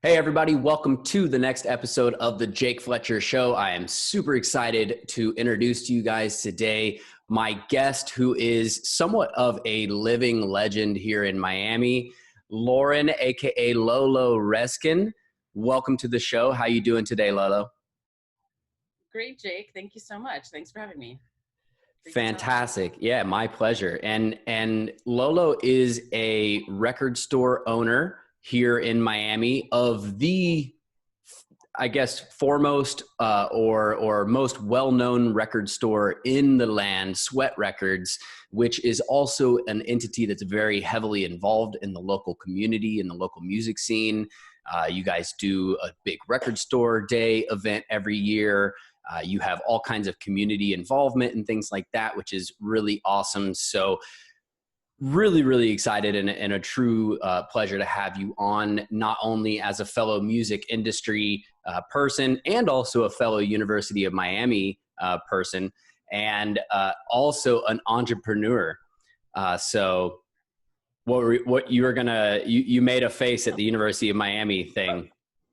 Hey everybody, welcome to the next episode of the Jake Fletcher Show. I am super excited to introduce to you guys today my guest who is somewhat of a living legend here in Miami, Lauren, aka Lolo Reskin. Welcome to the show. How you doing today, Lolo? Great, Jake. Thank you so much. Thanks for having me. Great to talk. Fantastic. Yeah, my pleasure. And Lolo is a record store owner here in Miami of the, I guess, foremost or most well-known record store in the land, Sweat Records, which is also an entity that's very heavily involved in the local community and the local music scene. You guys do a big record store day event every year. You have all kinds of community involvement and things like that, which is really awesome. So really excited and a true pleasure to have you on, not only as a fellow music industry person and also a fellow University of Miami person, and also an entrepreneur. So what you were gonna, you made a face at the University of Miami thing.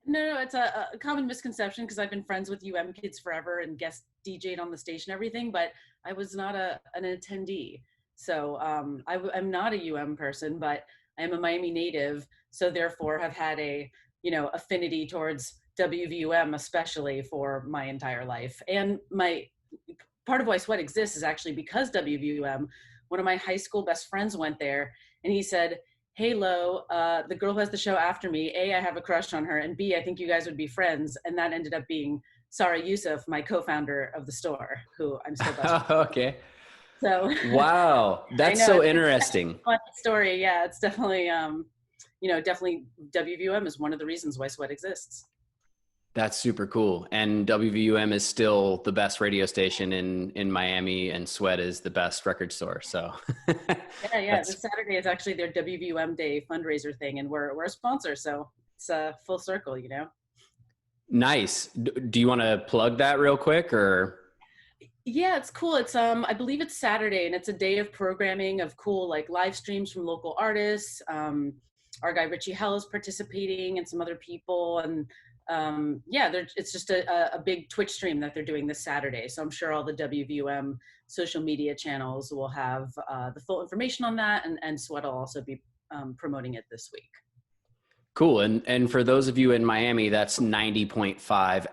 No, it's a common misconception because I've been friends with kids forever and guest DJ'd on the station and everything, but I was not an attendee. So I'm not a person, but I am a Miami native. So therefore have had a, affinity towards WVUM, especially for my entire life. And my part of why Sweat exists is actually because WVUM. One of my high school best friends went there and he said, "Hey, Lo, the girl who has the show after me, A, I have a crush on her, and B, I think you guys would be friends." And that ended up being Sarah Yusuf, my co-founder of the store, who I'm still best friends with. Okay. So Wow, that's so interesting. Fun story. Yeah, it's definitely, definitely WVUM is one of the reasons why Sweat exists. That's super cool. And WVUM is still the best radio station in Miami, and Sweat is the best record store. So yeah. This Saturday is actually their WVUM Day fundraiser thing, and we're a sponsor, so it's a full circle, Nice. Do you want to plug that real quick or? Yeah, it's cool. It's I believe it's Saturday, and it's a day of programming of cool like live streams from local artists. Our guy Richie Hell is participating, and some other people, and it's just a big Twitch stream that they're doing this Saturday. So I'm sure all the WVUM social media channels will have the full information on that, and Sweat will also be promoting it this week. Cool. And for those of you in Miami, that's 90.5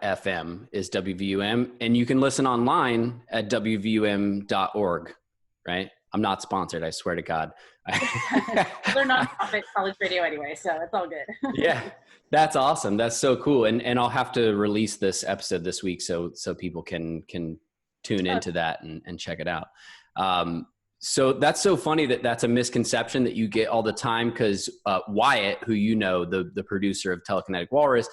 FM is WVUM, and you can listen online at WVUM.org, right? I'm not sponsored, I swear to God. They're not college radio anyway, so it's all good. Yeah, that's awesome. That's so cool. And I'll have to release this episode this week so people can tune into that and check it out. So that's so funny that's a misconception that you get all the time, because Wyatt, who the producer of Telekinetic Walrus,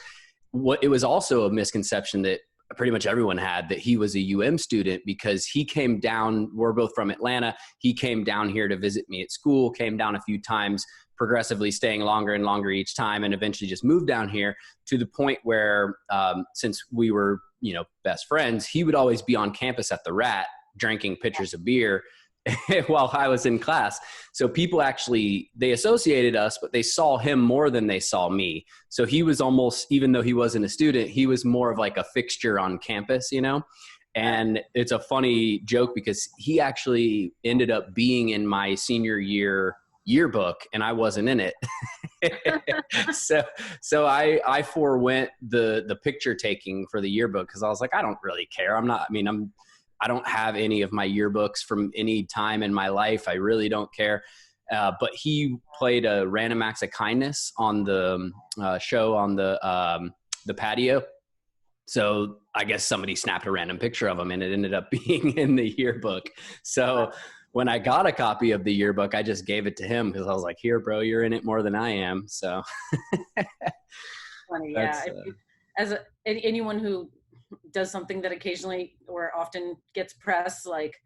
it was also a misconception that pretty much everyone had, that he was a UM student, because he came down, we're both from Atlanta, he came down here to visit me at school, came down a few times, progressively staying longer and longer each time, and eventually just moved down here to the point where since we were best friends, he would always be on campus at the Rat drinking pitchers of beer while I was in class. So people actually, they associated us, but they saw him more than they saw me. So he was almost, even though he wasn't a student, he was more of like a fixture on campus, And it's a funny joke because he actually ended up being in my senior year yearbook and I wasn't in it. So I forewent the picture taking for the yearbook because I was like, I don't really care. I don't have any of my yearbooks from any time in my life. I really don't care. But he played a random acts of kindness on the show on the patio. So I guess somebody snapped a random picture of him and it ended up being in the yearbook. So when I got a copy of the yearbook, I just gave it to him because I was like, "Here, bro, you're in it more than I am." So funny, yeah. Anyone who does something that occasionally or often gets press, like,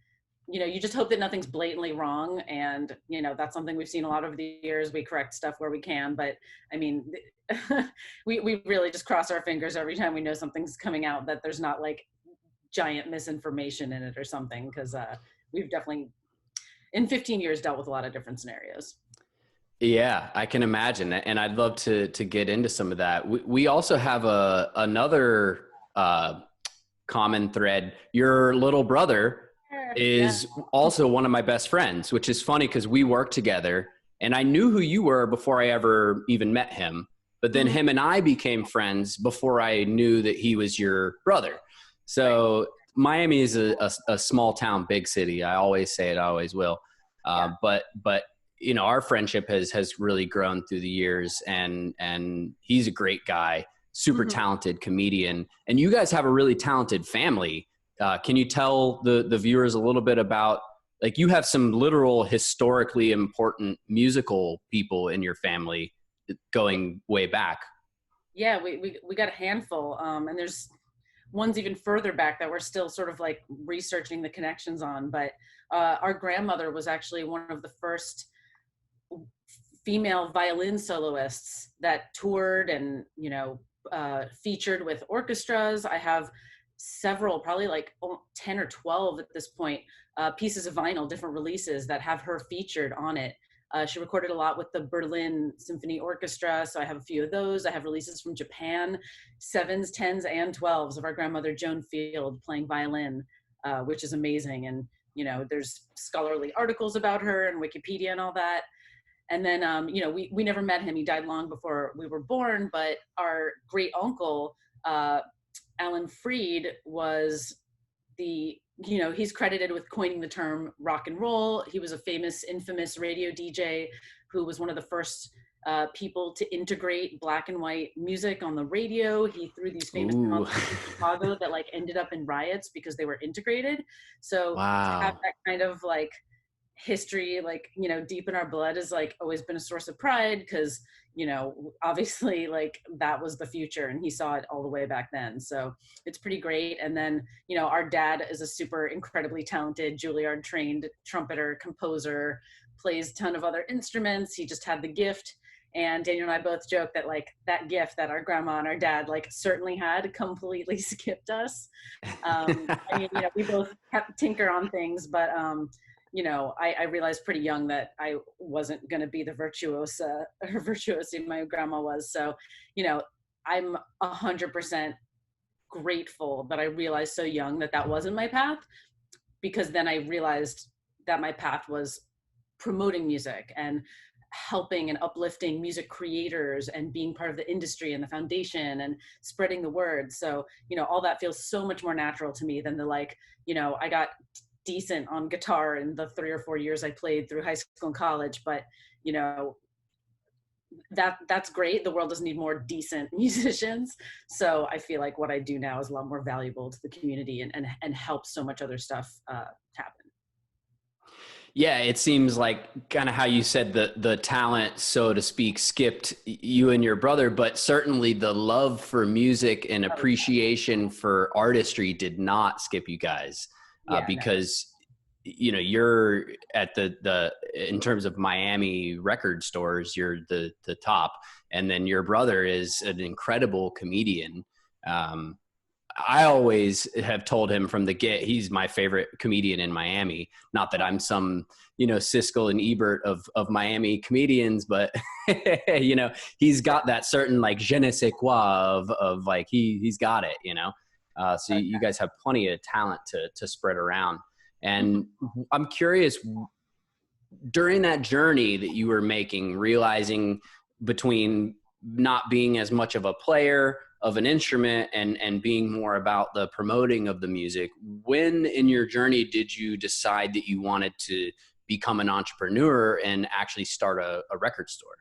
you just hope that nothing's blatantly wrong. And, that's something we've seen a lot over the years. We correct stuff where we can, but I mean, we really just cross our fingers every time we know something's coming out that there's not like giant misinformation in it or something. Cause we've definitely in 15 years dealt with a lot of different scenarios. Yeah, I can imagine, and I'd love to get into some of that. We also have another common thread. Your little brother Yeah. is also one of my best friends, which is funny because we work together, and I knew who you were before I ever even met him. But then Mhm. him and I became friends before I knew that he was your brother. Right. So Miami is a small town, big city. I always say it, I always will. Yeah. But you know, our friendship has really grown through the years, and he's a great guy, super Mhm. talented comedian, and you guys have a really talented family. Can you tell the viewers a little bit about, like, you have some literal historically important musical people in your family going way back? Yeah, we got a handful, and there's ones even further back that we're still sort of like researching the connections on. But our grandmother was actually one of the first female violin soloists that toured and featured with orchestras. I have several, probably like 10 or 12 at this point, pieces of vinyl, different releases that have her featured on it. She recorded a lot with the Berlin Symphony Orchestra, so I have a few of those. I have releases from Japan, sevens, tens, and 12s of our grandmother Joan Field playing violin, which is amazing. And there's scholarly articles about her and Wikipedia and all that. And then we never met him. He died long before we were born. But our great uncle, Alan Freed, was he's credited with coining the term rock and roll. He was a famous, infamous radio DJ who was one of the first people to integrate black and white music on the radio. He threw these famous Ooh. concerts in Chicago that like ended up in riots because they were integrated. So to have Wow. that kind of like history, like deep in our blood, has like always been a source of pride, because obviously like that was the future and he saw it all the way back then. So it's pretty great. And then our dad is a super incredibly talented Juilliard trained trumpeter, composer, plays a ton of other instruments. He just had the gift. And Daniel and I both joke that like that gift that our grandma and our dad like certainly had completely skipped us. I mean, we both kept tinker on things, but I realized pretty young that I wasn't going to be the virtuosi my grandma was. So, I'm 100% grateful that I realized so young that that wasn't my path, because then I realized that my path was promoting music and helping and uplifting music creators and being part of the industry and the foundation and spreading the word. So, all that feels so much more natural to me than the like, I got decent on guitar in the 3 or 4 years I played through high school and college. But that's great. The world doesn't need more decent musicians. So I feel like what I do now is a lot more valuable to the community, and helps so much other stuff happen. Yeah, it seems like kind of how you said the talent, so to speak, skipped you and your brother, but certainly the love for music and Oh, appreciation for artistry did not skip you guys, yeah, no. because you're at the in terms of Miami record stores, you're the top, and then your brother is an incredible comedian. I always have told him from the get, he's my favorite comedian in Miami. Not that I'm some, Siskel and Ebert of Miami comedians, but he's got that certain like je ne sais quoi of like, he's got it, so you guys have plenty of talent to spread around. And I'm curious, during that journey that you were making, realizing between not being as much of a player of an instrument and being more about the promoting of the music, when in your journey did you decide that you wanted to become an entrepreneur and actually start a record store?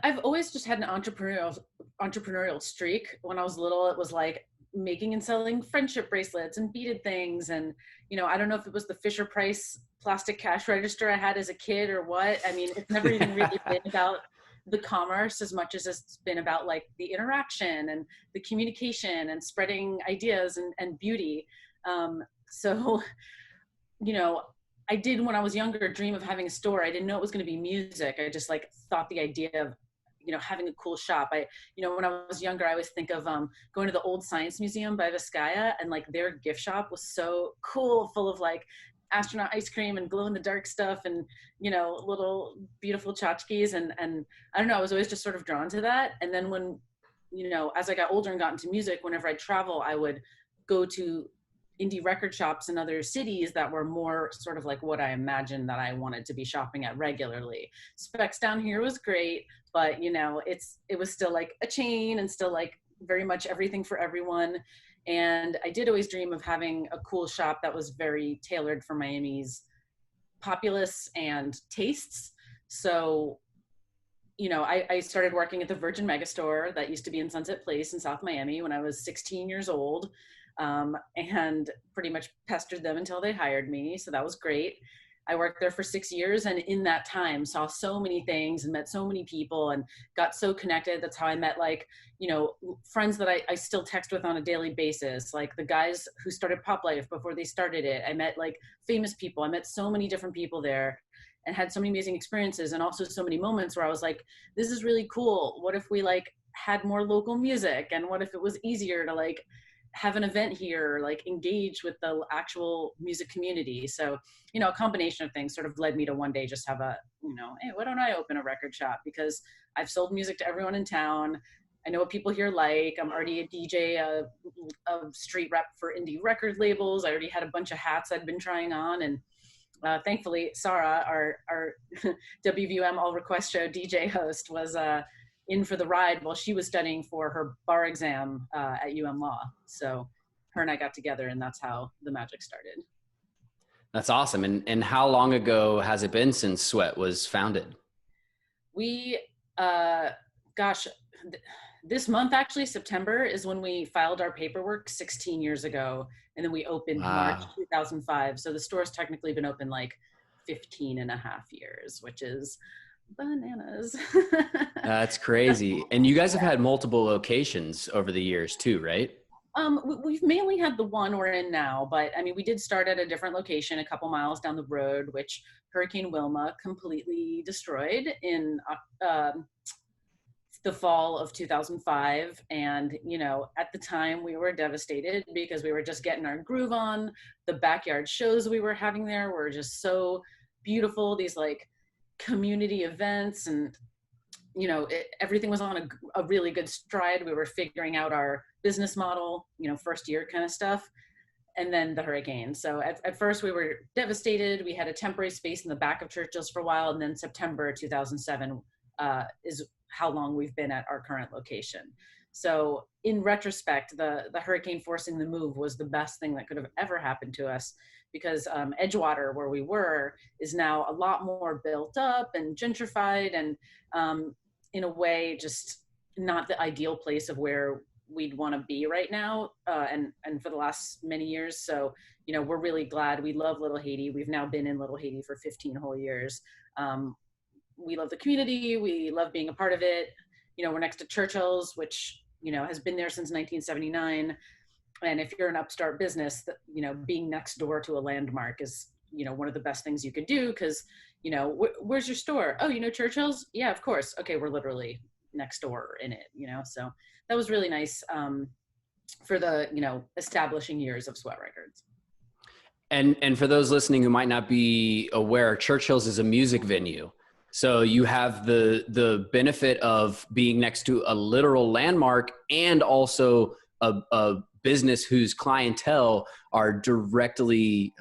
I've always just had an entrepreneurial streak. When I was little, it was like making and selling friendship bracelets and beaded things. And, I don't know if it was the Fisher Price plastic cash register I had as a kid or what. I mean, it's never even really been about the commerce as much as it's been about like the interaction and the communication and spreading ideas and beauty. So, you know, I did, when I was younger, dream of having a store. I didn't know it was going to be music. I just like thought the idea of, having a cool shop. When I was younger, I always think of going to the old science museum by Vizcaya, and like their gift shop was so cool, full of like astronaut ice cream and glow in the dark stuff and, little beautiful tchotchkes. And I don't know, I was always just sort of drawn to that. And then when, as I got older and got into music, whenever I travel, I would go to indie record shops in other cities that were more sort of like what I imagined that I wanted to be shopping at regularly. Specs down here was great, but it was still like a chain and still like very much everything for everyone. And I did always dream of having a cool shop that was very tailored for Miami's populace and tastes. So, I started working at the Virgin Megastore that used to be in Sunset Place in South Miami when I was 16 years old. And pretty much pestered them until they hired me. So that was great. I worked there for 6 years, and in that time saw so many things and met so many people and got so connected. That's how I met friends that I still text with on a daily basis, like the guys who started Pop Life before they started it. I met like famous people. I met so many different people there and had so many amazing experiences, and also so many moments where I was like, this is really cool. What if we had more local music? And what if it was easier to have an event here, engage with the actual music community? So, a combination of things sort of led me to one day just have hey, why don't I open a record shop? Because I've sold music to everyone in town. I know what people here like. I'm already a DJ, a street rep for indie record labels. I already had a bunch of hats I'd been trying on. And thankfully, Sarah, our WVM All Request Show DJ host, was in for the ride while she was studying for her bar exam at Law. So her and I got together, and that's how the magic started. That's awesome. And how long ago has it been since Sweat was founded? We, this month, actually, September, is when we filed our paperwork 16 years ago. And then we opened March 2005. So the store's technically been open 15 and a half years, which is bananas. That's crazy. And you guys have had multiple locations over the years too, right? We've mainly had the one we're in now, but I mean, we did start at a different location a couple miles down the road, which Hurricane Wilma completely destroyed in the fall of 2005. And, at the time we were devastated because we were just getting our groove on. The backyard shows we were having there were just so beautiful. These community events, and everything was on a really good stride. We were figuring out our business model, first year kind of stuff, and then the hurricane. So at first we were devastated. We had a temporary space in the back of Churchill's for a while, and then September 2007 is how long we've been at our current location. So in retrospect, the hurricane forcing the move was the best thing that could have ever happened to us, because Edgewater, where we were, is now a lot more built up and gentrified, and in a way just not the ideal place of where we'd want to be right now, and for the last many years. So we're really glad. We love Little Haiti. We've now been in Little Haiti for 15 whole years. We love the community. We love being a part of it. We're next to Churchill's, which has been there since 1979. And if you're an upstart business, being next door to a landmark is, one of the best things you could do, because, where's your store? Oh, Churchill's? Yeah, of course. Okay, we're literally next door in it, so that was really nice for the, establishing years of Sweat Records. And for those listening who might not be aware, Churchill's is a music venue. So you have the benefit of being next to a literal landmark, and also a business whose clientele are directly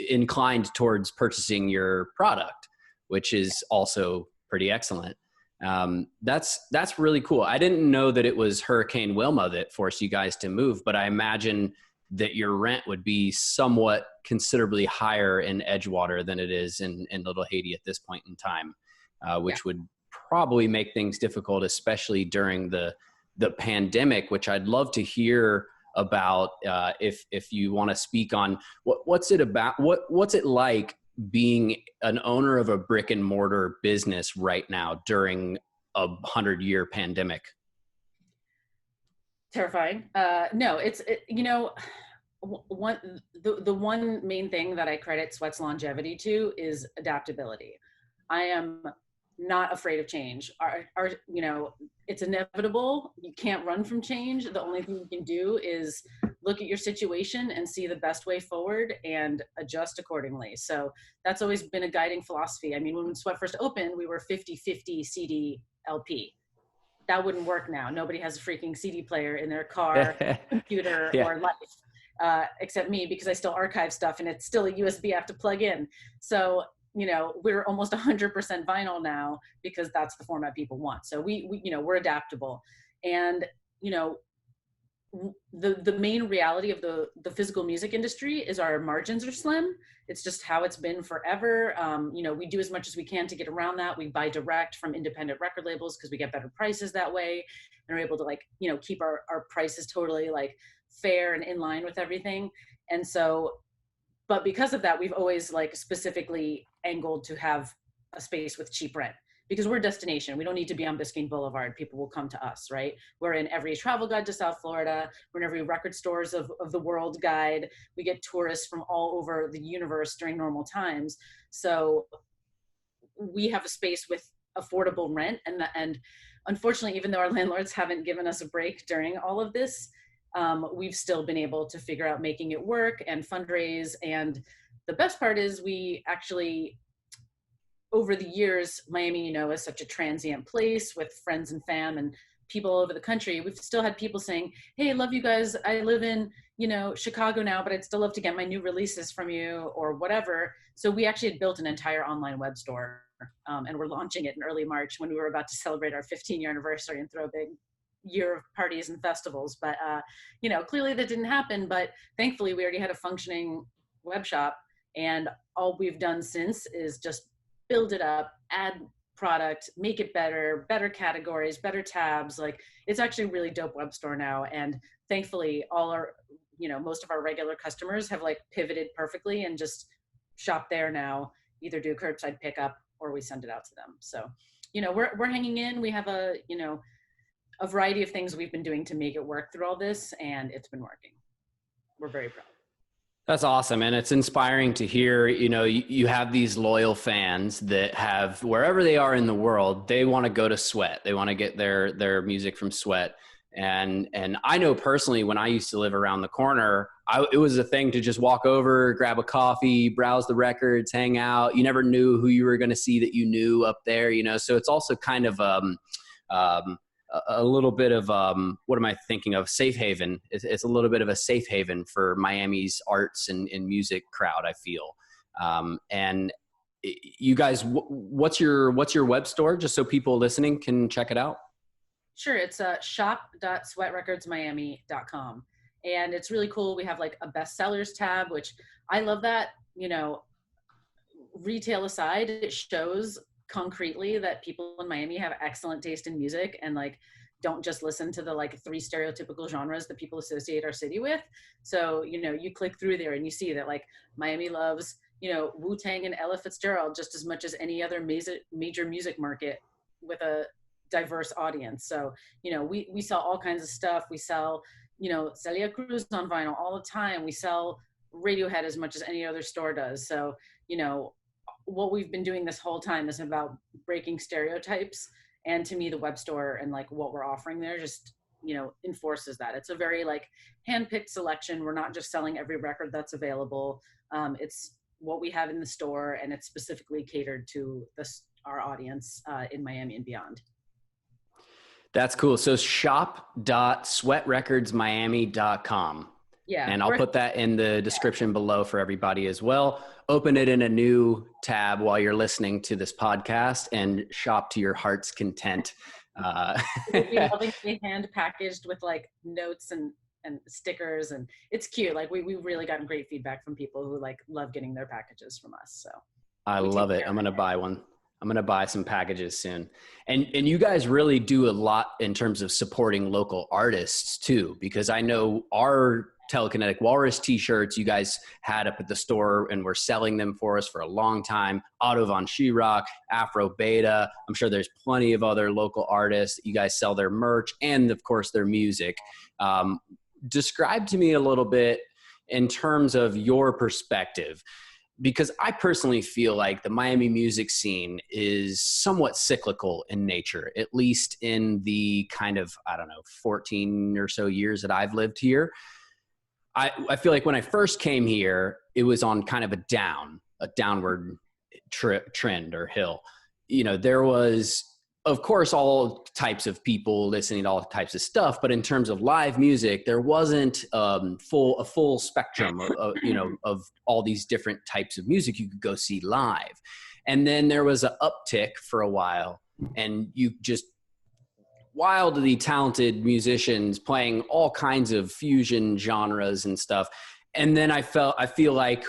inclined towards purchasing your product, which is also pretty excellent. That's really cool. I didn't know that it was Hurricane Wilma that forced you guys to move, but I imagine that your rent would be somewhat considerably higher in Edgewater than it is in Little Haiti at this point in time, which would probably make things difficult, especially during the pandemic, which I'd love to hear about. If you want to speak on what's it about, what's it like being an owner of a brick and mortar business right now during a 100-year pandemic? Terrifying. No, the one main thing that I credit Sweat's longevity to is adaptability. I am not afraid of change. You know, it's inevitable. You can't run from change. The only thing you can do is look at your situation and see the best way forward and adjust accordingly. So that's always been a guiding philosophy. I mean, when Sweat first opened, we were 50-50 CD LP. That wouldn't work now. Nobody has a freaking CD player in their car, computer, Yeah. or life, except me, because I still archive stuff and it's still a USB I have to plug in. So, you know, we're almost 100% vinyl now because that's the format people want. So we you know, we're adaptable. And, you know, the main reality of the physical music industry is our margins are slim. It's just how it's been forever. You know, we do as much as we can to get around that. We buy direct from independent record labels because we get better prices that way, and are able to, like, you know, keep our prices totally like fair and in line with everything. And so, but because of that, we've always like specifically angled to have a space with cheap rent, because we're a destination. We don't need to be on Biscayne Boulevard. People will come to us, right? We're in every travel guide to South Florida. We're in every record stores of the world guide. We get tourists from all over the universe during normal times. So we have a space with affordable rent. And unfortunately, even though our landlords haven't given us a break during all of this, we've still been able to figure out making it work and fundraise. And the best part is we actually, over the years, Miami, you know, is such a transient place with friends and fam and people all over the country. We've still had people saying, hey, I love you guys. I live in, you know, Chicago now, but I'd still love to get my new releases from you or whatever. So we actually had built an entire online web store, and we're launching it in early March when we were about to celebrate our 15-year anniversary and throw a big year of parties and festivals. But, you know, clearly that didn't happen, but thankfully we already had a functioning web shop, and all we've done since is just build it up, add product, make it better, better categories, better tabs. Like, it's actually a really dope web store now. And thankfully all our, you know, most of our regular customers have like pivoted perfectly and just shop there now, either do curbside pickup or we send it out to them. So, you know, we're hanging in. We have a, you know, a variety of things we've been doing to make it work through all this, and it's been working. We're very proud. That's awesome. And it's inspiring to hear, you know, you have these loyal fans that have, wherever they are in the world, they want to go to Sweat. They want to get their music from Sweat. And I know personally, when I used to live around the corner, it was a thing to just walk over, grab a coffee, browse the records, hang out. You never knew who you were going to see that you knew up there, you know? So it's also kind of, a little bit of, what am I thinking of? Safe haven. It's a little bit of a safe haven for Miami's arts and music crowd, I feel. And you guys, what's your web store, just so people listening can check it out? Sure. It's shop.sweatrecordsmiami.com. And it's really cool. We have like a bestsellers tab, which I love that, you know, retail aside, it shows concretely that people in Miami have excellent taste in music and like don't just listen to the like 3 stereotypical genres that people associate our city with. So, you know, you click through there and you see that like Miami loves, you know, Wu-Tang and Ella Fitzgerald just as much as any other major music market with a diverse audience. So, you know, we sell all kinds of stuff. We sell, you know, Celia Cruz on vinyl all the time. We sell Radiohead as much as any other store does. So, you know, what we've been doing this whole time is about breaking stereotypes. And to me, the web store and like what we're offering there just, you know, enforces that. It's a very like handpicked selection. We're not just selling every record that's available. It's what we have in the store, and it's specifically catered to our audience in Miami and beyond. That's cool. So shop.sweatrecordsmiami.com. Yeah. And I'll put that in the description below for everybody as well. Open it in a new tab while you're listening to this podcast and shop to your heart's content. It'll be lovingly hand packaged with like notes and stickers, and it's cute. Like we really gotten great feedback from people who like love getting their packages from us. So I love it. I'm going to buy one. I'm going to buy some packages soon. And you guys really do a lot in terms of supporting local artists too, because I know our Telekinetic Walrus t-shirts you guys had up at the store and were selling them for us for a long time. Otto von Schirach, Afro Beta. I'm sure there's plenty of other local artists. You guys sell their merch and of course their music. Describe to me a little bit in terms of your perspective. because I personally feel like the Miami music scene is somewhat cyclical in nature, at least in the kind of, I don't know, 14 or so years that I've lived here. I feel like when I first came here, it was on kind of a downward trend or hill. You know, there was, of course, all types of people listening to all types of stuff, but in terms of live music, there wasn't a full spectrum of all these different types of music you could go see live. And then there was an uptick for a while, and you just wildly talented musicians playing all kinds of fusion genres and stuff. And then I feel like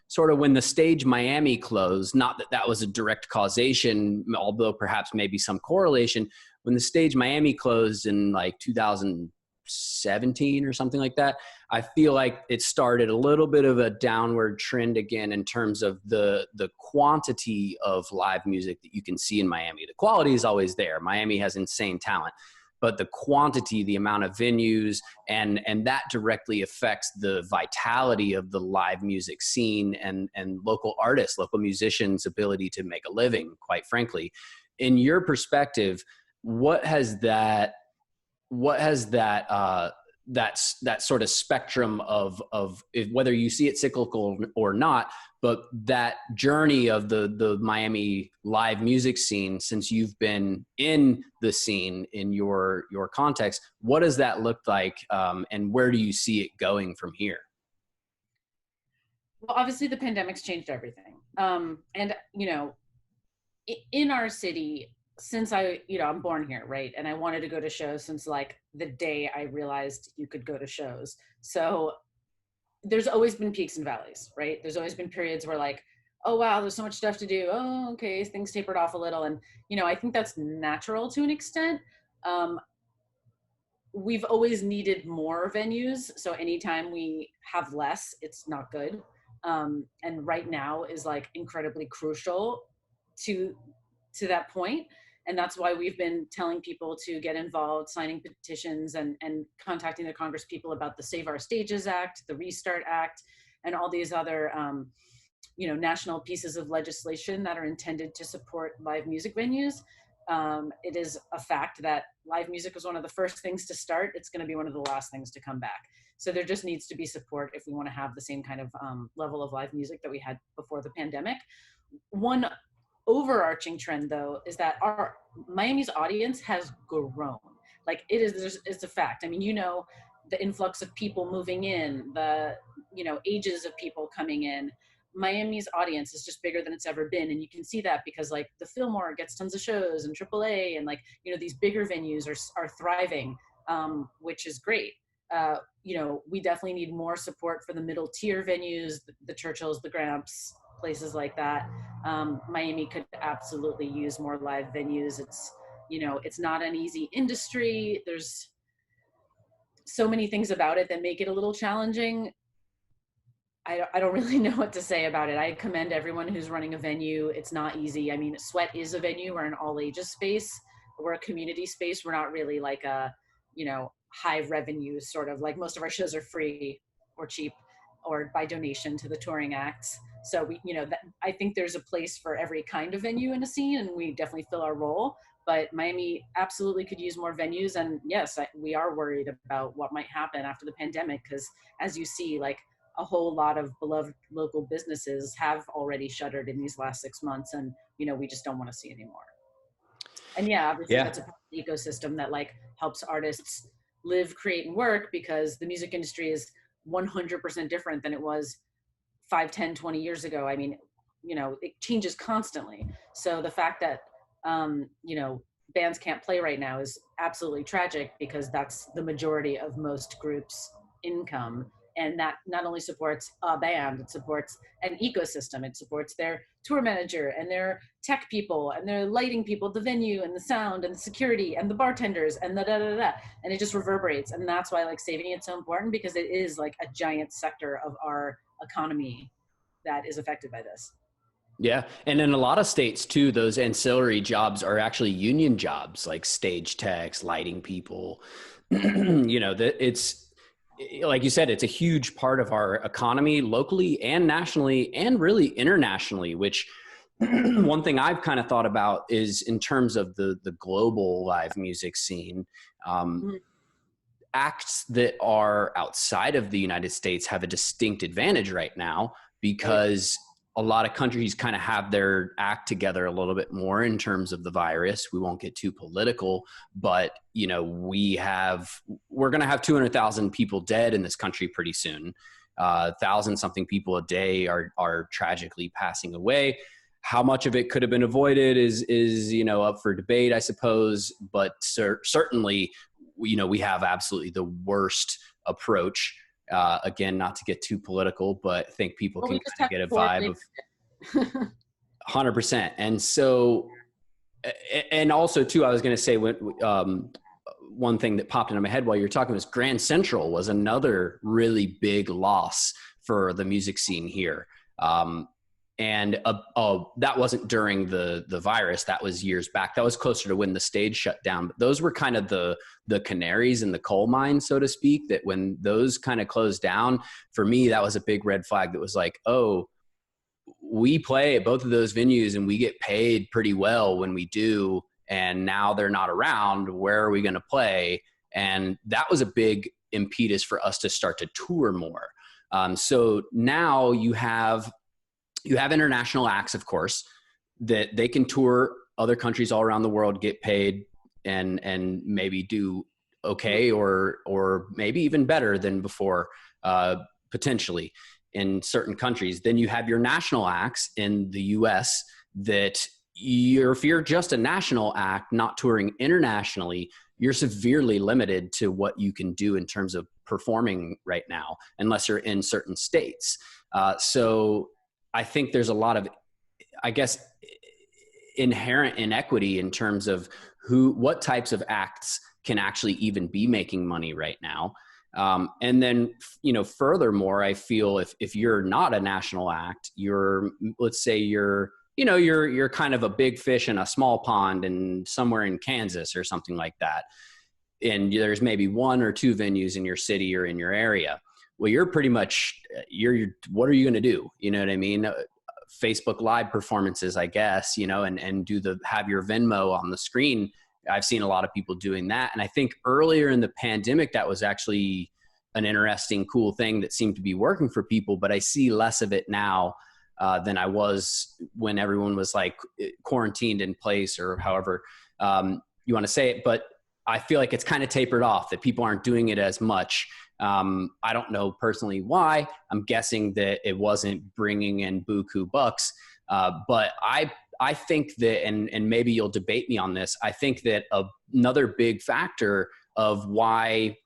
sort of when the stage Miami closed, not that that was a direct causation, although perhaps maybe some correlation, when the stage Miami closed in like 2017 or something like that, I feel like it started a little bit of a downward trend again in terms of the quantity of live music that you can see in Miami. The quality is always there. Miami has insane talent, but the quantity, the amount of venues, and that directly affects the vitality of the live music scene and local artists, local musicians' ability to make a living, quite frankly. In your perspective, what has that that sort of spectrum of whether you see it cyclical or not, but that journey of the Miami live music scene, since you've been in the scene in your context, what does that look like, and where do you see it going from here? Well, obviously the pandemic's changed everything. And, you know, in our city, since I'm born here, right? And I wanted to go to shows since like the day I realized you could go to shows. So there's always been peaks and valleys, right? There's always been periods where like, oh, wow, there's so much stuff to do. Oh, okay, things tapered off a little. And, you know, I think that's natural to an extent. We've always needed more venues. So anytime we have less, it's not good. And right now is like incredibly crucial to that point. And that's why we've been telling people to get involved, signing petitions and contacting the Congress people about the Save Our Stages Act, the Restart Act, and all these other, national pieces of legislation that are intended to support live music venues. It is a fact that live music was one of the first things to start. It's going to be one of the last things to come back. So there just needs to be support if we want to have the same kind of level of live music that we had before the pandemic. One overarching trend though is that our Miami's audience has grown. Like it's a fact. I mean, the influx of people moving in, the ages of people coming in. Miami's audience is just bigger than it's ever been, and you can see that because like the Fillmore gets tons of shows and AAA, and like these bigger venues are thriving, which is great. We definitely need more support for the middle tier venues, the Churchills, the Gramps, places like that. Miami could absolutely use more live venues. It's not an easy industry. There's so many things about it that make it a little challenging. I don't really know what to say about it. I commend everyone who's running a venue. It's not easy. I mean, Sweat is a venue. We're an all ages space. We're a community space. We're not really like a, high revenue sort of, like most of our shows are free or cheap or by donation to the touring acts. So I think there's a place for every kind of venue in a scene, and we definitely fill our role. But Miami absolutely could use more venues. And yes, we are worried about what might happen after the pandemic, because as you see, like a whole lot of beloved local businesses have already shuttered in these last 6 months, and we just don't want to see anymore. And yeah, obviously that's a part of the ecosystem that like helps artists live, create, and work, because the music industry is 100% different than it was 5, 10, 20 years ago. I mean, it changes constantly. So the fact that, bands can't play right now is absolutely tragic, because that's the majority of most groups' income. And that not only supports a band, it supports an ecosystem. It supports their tour manager and their tech people and their lighting people, the venue and the sound and the security and the bartenders and the da-da-da-da. And it just reverberates. And that's why like saving it's so important, because it is like a giant sector of our economy that is affected by this. Yeah. And in a lot of states too, those ancillary jobs are actually union jobs, like stage techs, lighting people. like you said, it's a huge part of our economy locally and nationally and really internationally, which one thing I've kind of thought about is in terms of the global live music scene. Mhm. Acts that are outside of the United States have a distinct advantage right now Right. because a lot of countries kind of have their act together a little bit more in terms of the virus. We won't get too political, but you know, we're going to have 200,000 people dead in this country pretty soon. 1,000 something people a day are tragically passing away. How much of it could have been avoided is you know, up for debate, I suppose. But certainly, you know, we have absolutely the worst approach. Again, not to get too political, but I think people Well, can we just kind of have get to a vibe coordinate. of 100%. And so, and also too, I was going to say one thing that popped into my head while you were talking was Grand Central was another really big loss for the music scene here. And that wasn't during the virus. That was years back. That was closer to when the stage shut down. But those were kind of the canaries in the coal mine, so to speak, that when those kind of closed down, for me, that was a big red flag that was like, oh, we play at both of those venues and we get paid pretty well when we do. And now they're not around. Where are we going to play? And that was a big impetus for us to start to tour more. So now you have international acts, of course, that they can tour other countries all around the world, get paid, and maybe do okay or maybe even better than before, potentially in certain countries. Then you have your national acts in the US that if you're just a national act, not touring internationally, you're severely limited to what you can do in terms of performing right now, unless you're in certain states. So I think there's a lot of, I guess, inherent inequity in terms of what types of acts can actually even be making money right now. And then, you know, furthermore, I feel if you're not a national act, let's say you're kind of a big fish in a small pond and somewhere in Kansas or something like that. And there's maybe one or two venues in your city or in your area. Well, you're pretty much, what are you going to do? You know what I mean? Facebook Live performances, I guess, you know, and have your Venmo on the screen. I've seen a lot of people doing that. And I think earlier in the pandemic, that was actually an interesting, cool thing that seemed to be working for people, but I see less of it now than I was when everyone was like quarantined in place or however you want to say it. But I feel like it's kind of tapered off, that people aren't doing it as much. I don't know personally why. I'm guessing that it wasn't bringing in buku bucks. But I think that, and maybe you'll debate me on this, I think that another big factor of why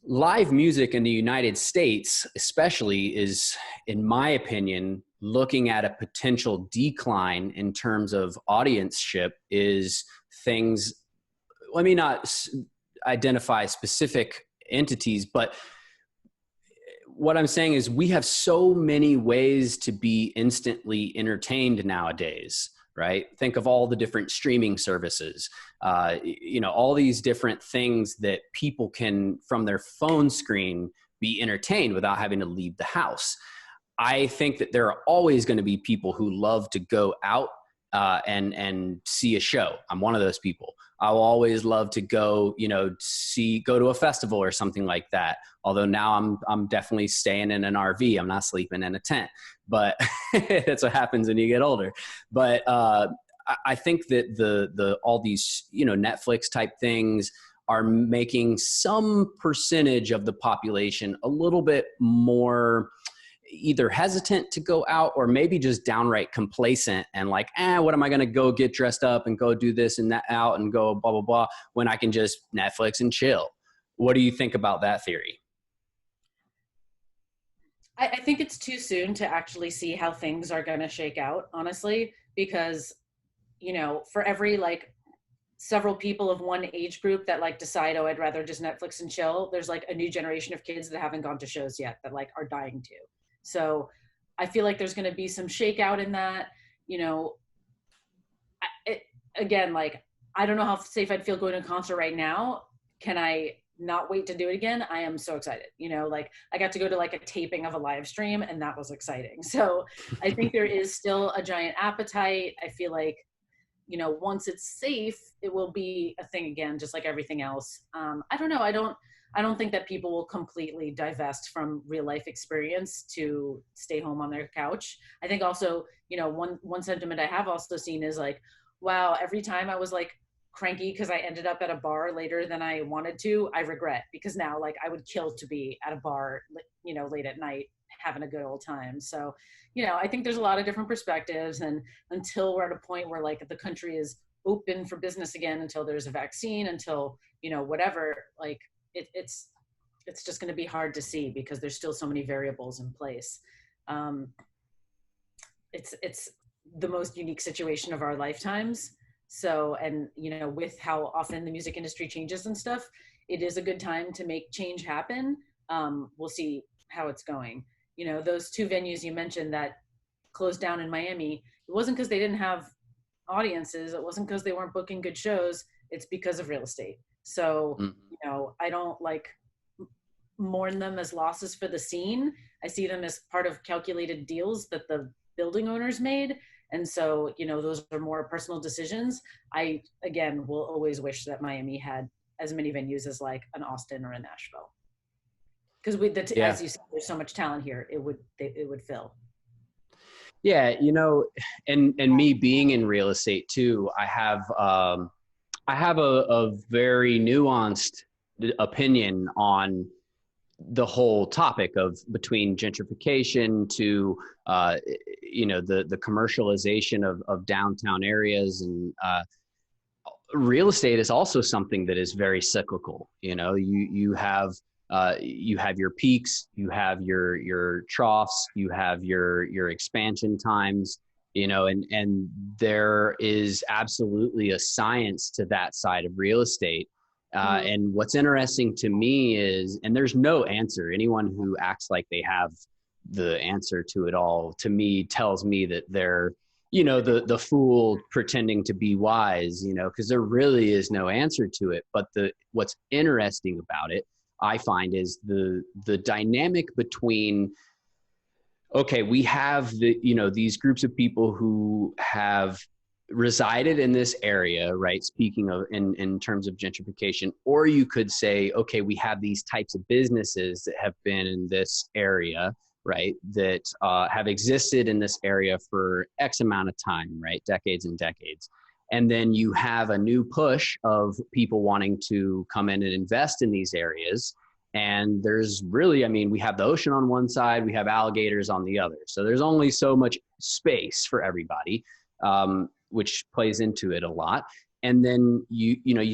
live music in the United States especially is, in my opinion, looking at a potential decline in terms of audienceship is things, let me not identify specific entities, but what I'm saying is we have so many ways to be instantly entertained nowadays, right? Think of all the different streaming services, you know, all these different things that people can, from their phone screen, be entertained without having to leave the house. I think that there are always going to be people who love to go out and see a show. I'm one of those people. I'll always love to go, you know, go to a festival or something like that. Although now I'm definitely staying in an RV. I'm not sleeping in a tent, but that's what happens when you get older. But I think that all these, you know, Netflix type things are making some percentage of the population a little bit more either hesitant to go out or maybe just downright complacent and like, what am I going to go get dressed up and go do this and that out and go blah, blah, blah, when I can just Netflix and chill. What do you think about that theory? I think it's too soon to actually see how things are going to shake out, honestly, because, you know, for every like several people of one age group that like decide, oh, I'd rather just Netflix and chill, there's like a new generation of kids that haven't gone to shows yet that like are dying to. So I feel like there's going to be some shakeout in that, you know, again, like, I don't know how safe I'd feel going to a concert right now. Can I not wait to do it again. I am so excited. Like I got to go to like a taping of a live stream, and that was exciting. So I think there is still a giant appetite. I feel like, once it's safe, it will be a thing again, just like everything else. I don't know. I don't think that people will completely divest from real life experience to stay home on their couch. I think also, one sentiment I have also seen is like, wow, every time I was like cranky because I ended up at a bar later than I wanted to, I regret, because now like I would kill to be at a bar, late at night having a good old time. So, I think there's a lot of different perspectives, and until we're at a point where like the country is open for business again, until there's a vaccine, until, whatever, like it's just going to be hard to see because there's still so many variables in place. It's the most unique situation of our lifetimes. So, and, with how often the music industry changes and stuff, it is a good time to make change happen. We'll see how it's going. Those two venues you mentioned that closed down in Miami, it wasn't because they didn't have audiences. It wasn't because they weren't booking good shows. It's because of real estate. So, I don't like mourn them as losses for the scene. I see them as part of calculated deals that the building owners made. And so, those are more personal decisions. I, again, will always wish that Miami had as many venues as like an Austin or a Nashville. Because as you said, there's so much talent here, it would fill. Yeah, and me being in real estate too, I have a very nuanced opinion on the whole topic of between gentrification to the commercialization of downtown areas, and real estate is also something that is very cyclical. You have your peaks, you have your troughs, you have your expansion times, and there is absolutely a science to that side of real estate. And what's interesting to me is, and there's no answer, anyone who acts like they have the answer to it all, to me, tells me that they're, the fool pretending to be wise, because there really is no answer to it. But what's interesting about it, I find, is the dynamic between, okay, we have these groups of people who have resided in this area, right? Speaking of in terms of gentrification, or you could say, okay, we have these types of businesses that have been in this area, right? That have existed in this area for X amount of time, right? Decades and decades. And then you have a new push of people wanting to come in and invest in these areas. And there's really, we have the ocean on one side, we have alligators on the other. So there's only so much space for everybody, which plays into it a lot. And then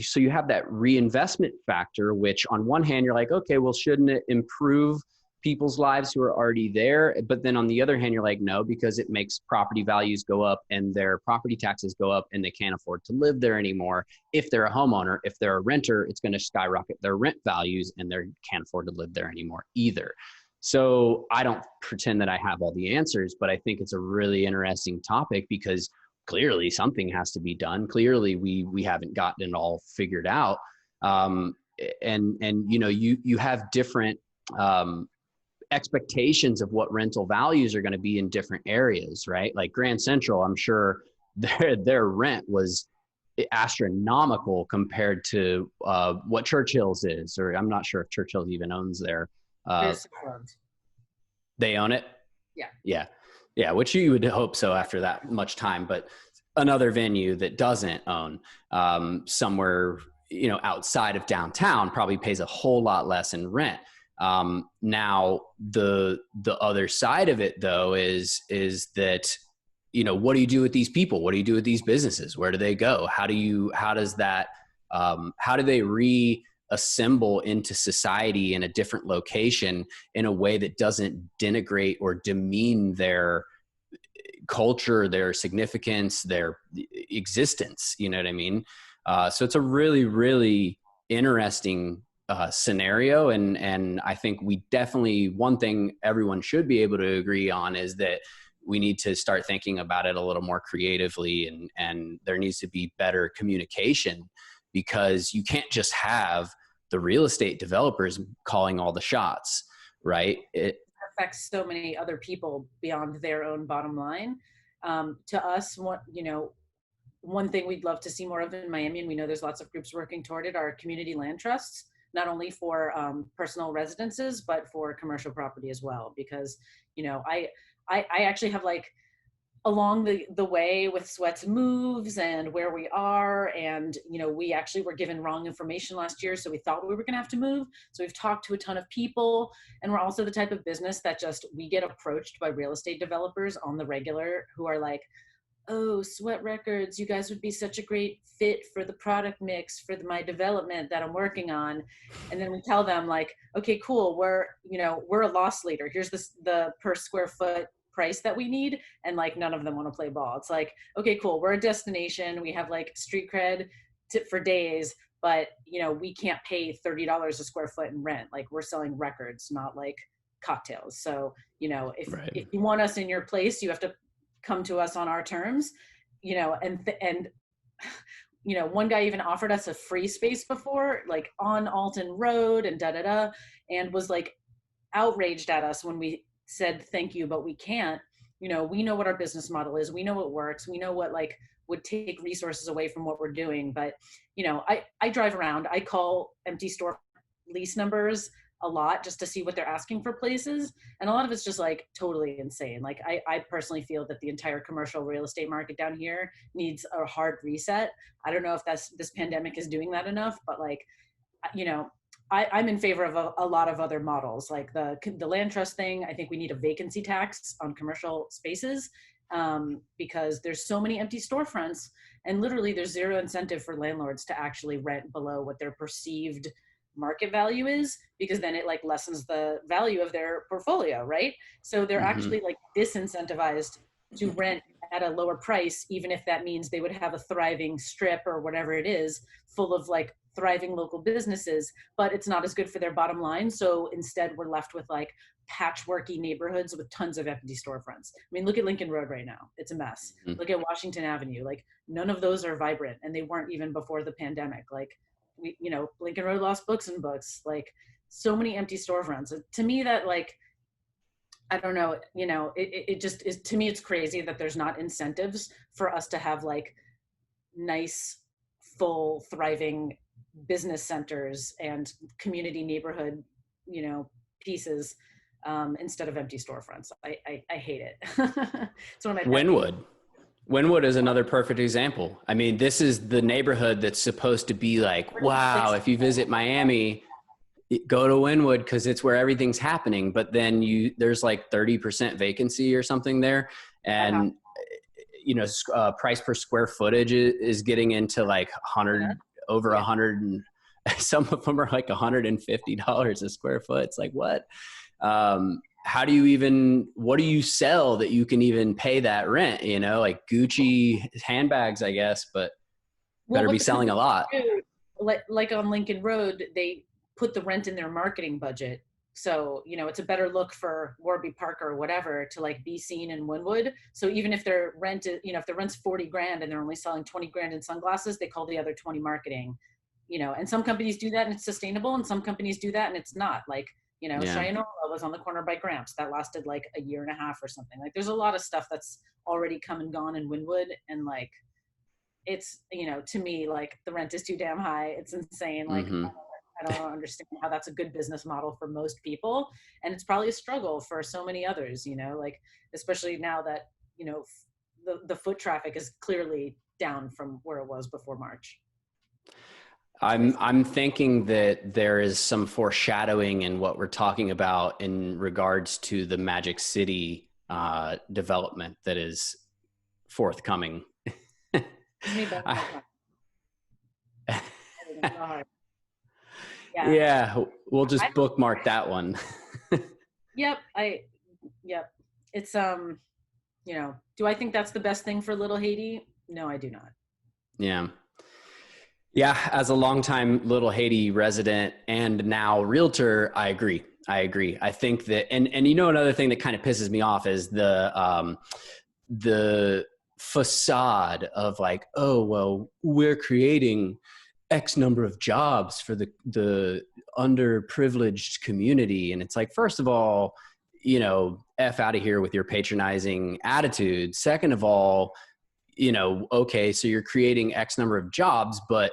so you have that reinvestment factor, which on one hand, you're like, okay, well, shouldn't it improve people's lives who are already there? But then on the other hand, you're like, no, because it makes property values go up and their property taxes go up and they can't afford to live there anymore. If they're a homeowner, if they're a renter, it's going to skyrocket their rent values and they can't afford to live there anymore either. So I don't pretend that I have all the answers, but I think it's a really interesting topic because clearly something has to be done. Clearly we haven't gotten it all figured out. And you have different expectations of what rental values are going to be in different areas, right? Like Grand Central, I'm sure their rent was astronomical compared to what Churchill's is, or I'm not sure if Churchill's even owns their. They own it? Yeah, which you would hope so after that much time. But another venue that doesn't own somewhere, outside of downtown probably pays a whole lot less in rent. Now the other side of it though is that, what do you do with these people? What do you do with these businesses? Where do they go? How do they reassemble into society in a different location in a way that doesn't denigrate or demean their culture, their significance, their existence? You know what I mean? So it's a really, really interesting scenario. And I think one thing everyone should be able to agree on is that we need to start thinking about it a little more creatively, and there needs to be better communication, because you can't just have the real estate developers calling all the shots, right? It affects so many other people beyond their own bottom line. To us, one thing we'd love to see more of in Miami, and we know there's lots of groups working toward it, are community land trusts, not only for personal residences, but for commercial property as well. Because, I actually have like, along the way with Sweat's moves and where we are, and we actually were given wrong information last year, so we thought we were going to have to move. So we've talked to a ton of people, and we're also the type of business that we get approached by real estate developers on the regular who are like, oh, Sweat Records, you guys would be such a great fit for the product mix for my development that I'm working on. And then we tell them like, okay, cool, we're a loss leader. Here's the per square foot price that we need. And like, none of them want to play ball. It's like, okay, cool, we're a destination. We have like street cred for days, but we can't pay $30 a square foot in rent. Like, we're selling records, not like cocktails. So, if you want us in your place, you have to come to us on our terms, and one guy even offered us a free space before, like on Alton Road and and was like outraged at us when we said thank you, but we can't. We know what our business model is, we know what works, we know what like would take resources away from what we're doing. But I drive around, I call empty store lease numbers a lot just to see what they're asking for places, and a lot of it's just like totally insane. Like, I personally feel that the entire commercial real estate market down here needs a hard reset. I don't know if this pandemic is doing that enough, but like, I'm in favor of a lot of other models, like the land trust thing. I think we need a vacancy tax on commercial spaces, because there's so many empty storefronts, and literally there's zero incentive for landlords to actually rent below what their perceived market value is, because then it like lessens the value of their portfolio, right? So they're actually like disincentivized to rent at a lower price, even if that means they would have a thriving strip or whatever it is, full of like thriving local businesses, but it's not as good for their bottom line. So instead we're left with like patchworky neighborhoods with tons of empty storefronts. I mean, look at Lincoln Road right now. It's a mess. Look at Washington Avenue. Like, none of those are vibrant, and they weren't even before the pandemic. Like, Lincoln Road lost books and books, like so many empty storefronts. To me, that like, I don't know, it just is, to me, it's crazy that there's not incentives for us to have like nice, full, thriving business centers and community neighborhood, pieces, instead of empty storefronts. I hate it. It's one of my Wynwood is another perfect example. I mean, this is the neighborhood that's supposed to be like, wow, if you visit Miami, go to Wynwood because it's where everything's happening. But then there's like 30% vacancy or something there. And, price per square footage is getting into like 100, over 100. And some of them are like $150 a square foot. It's like, what? What do you sell that you can even pay that rent? Like Gucci handbags, I guess, but better be selling a lot. Like on Lincoln Road, they put the rent in their marketing budget. So, it's a better look for Warby Parker or whatever to like be seen in Wynwood. So even if their rent is, if their rent's 40 grand and they're only selling 20 grand in sunglasses, they call the other 20 marketing, and some companies do that and it's sustainable, and some companies do that and it's not. Like, Cheyenne was on the corner by Gramps. That lasted like a year and a half or something. Like, there's a lot of stuff that's already come and gone in Wynwood. And like, it's, to me, like the rent is too damn high. It's insane. Like, I don't understand how that's a good business model for most people. And it's probably a struggle for so many others, like, especially now that, the foot traffic is clearly down from where it was before March. I'm thinking that there is some foreshadowing in what we're talking about in regards to the Magic City development that is forthcoming. Yeah, we'll just bookmark that one. Yep. It's, do I think that's the best thing for Little Haiti? No, I do not. Yeah, as a longtime Little Haiti resident and now realtor, I agree. I think that, and another thing that kind of pisses me off is the facade of like, oh, well, we're creating X number of jobs for the underprivileged community. And it's like, first of all, you know, F out of here with your patronizing attitude. Second of all, you know, okay, so you're creating X number of jobs, but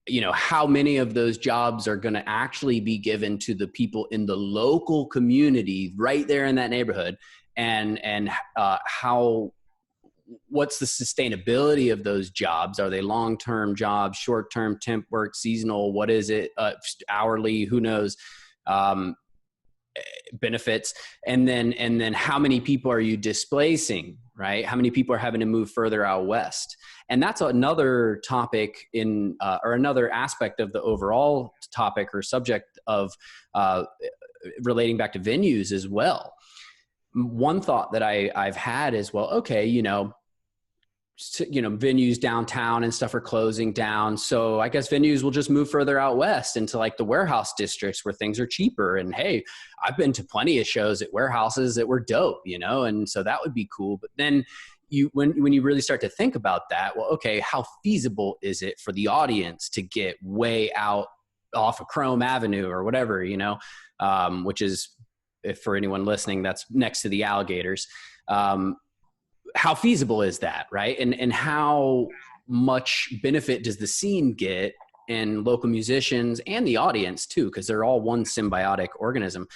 you know, how many of those jobs are going to actually be given to the people in the local community right there in that neighborhood? And how, what's the sustainability of those jobs? Are they long-term jobs, short-term temp work, seasonal? What is it? Hourly? Who knows? Benefits. And then how many people are you displacing, right? How many people are having to move further out west? And that's another topic in, or another aspect of the overall topic or subject of relating back to venues as well. One thought that I've had is, well, okay, you know, venues downtown and stuff are closing down. So I guess venues will just move further out west into like the warehouse districts where things are cheaper. And hey, I've been to plenty of shows at warehouses that were dope, you know, and so that would be cool. But then when you really start to think about that, well, okay, how feasible is it for the audience to get way out off of Chrome Avenue or whatever, you know, which is, if for anyone listening, that's next to the alligators. How feasible is that, right? And how much benefit does the scene get, and local musicians and the audience too, because they're all one symbiotic organism,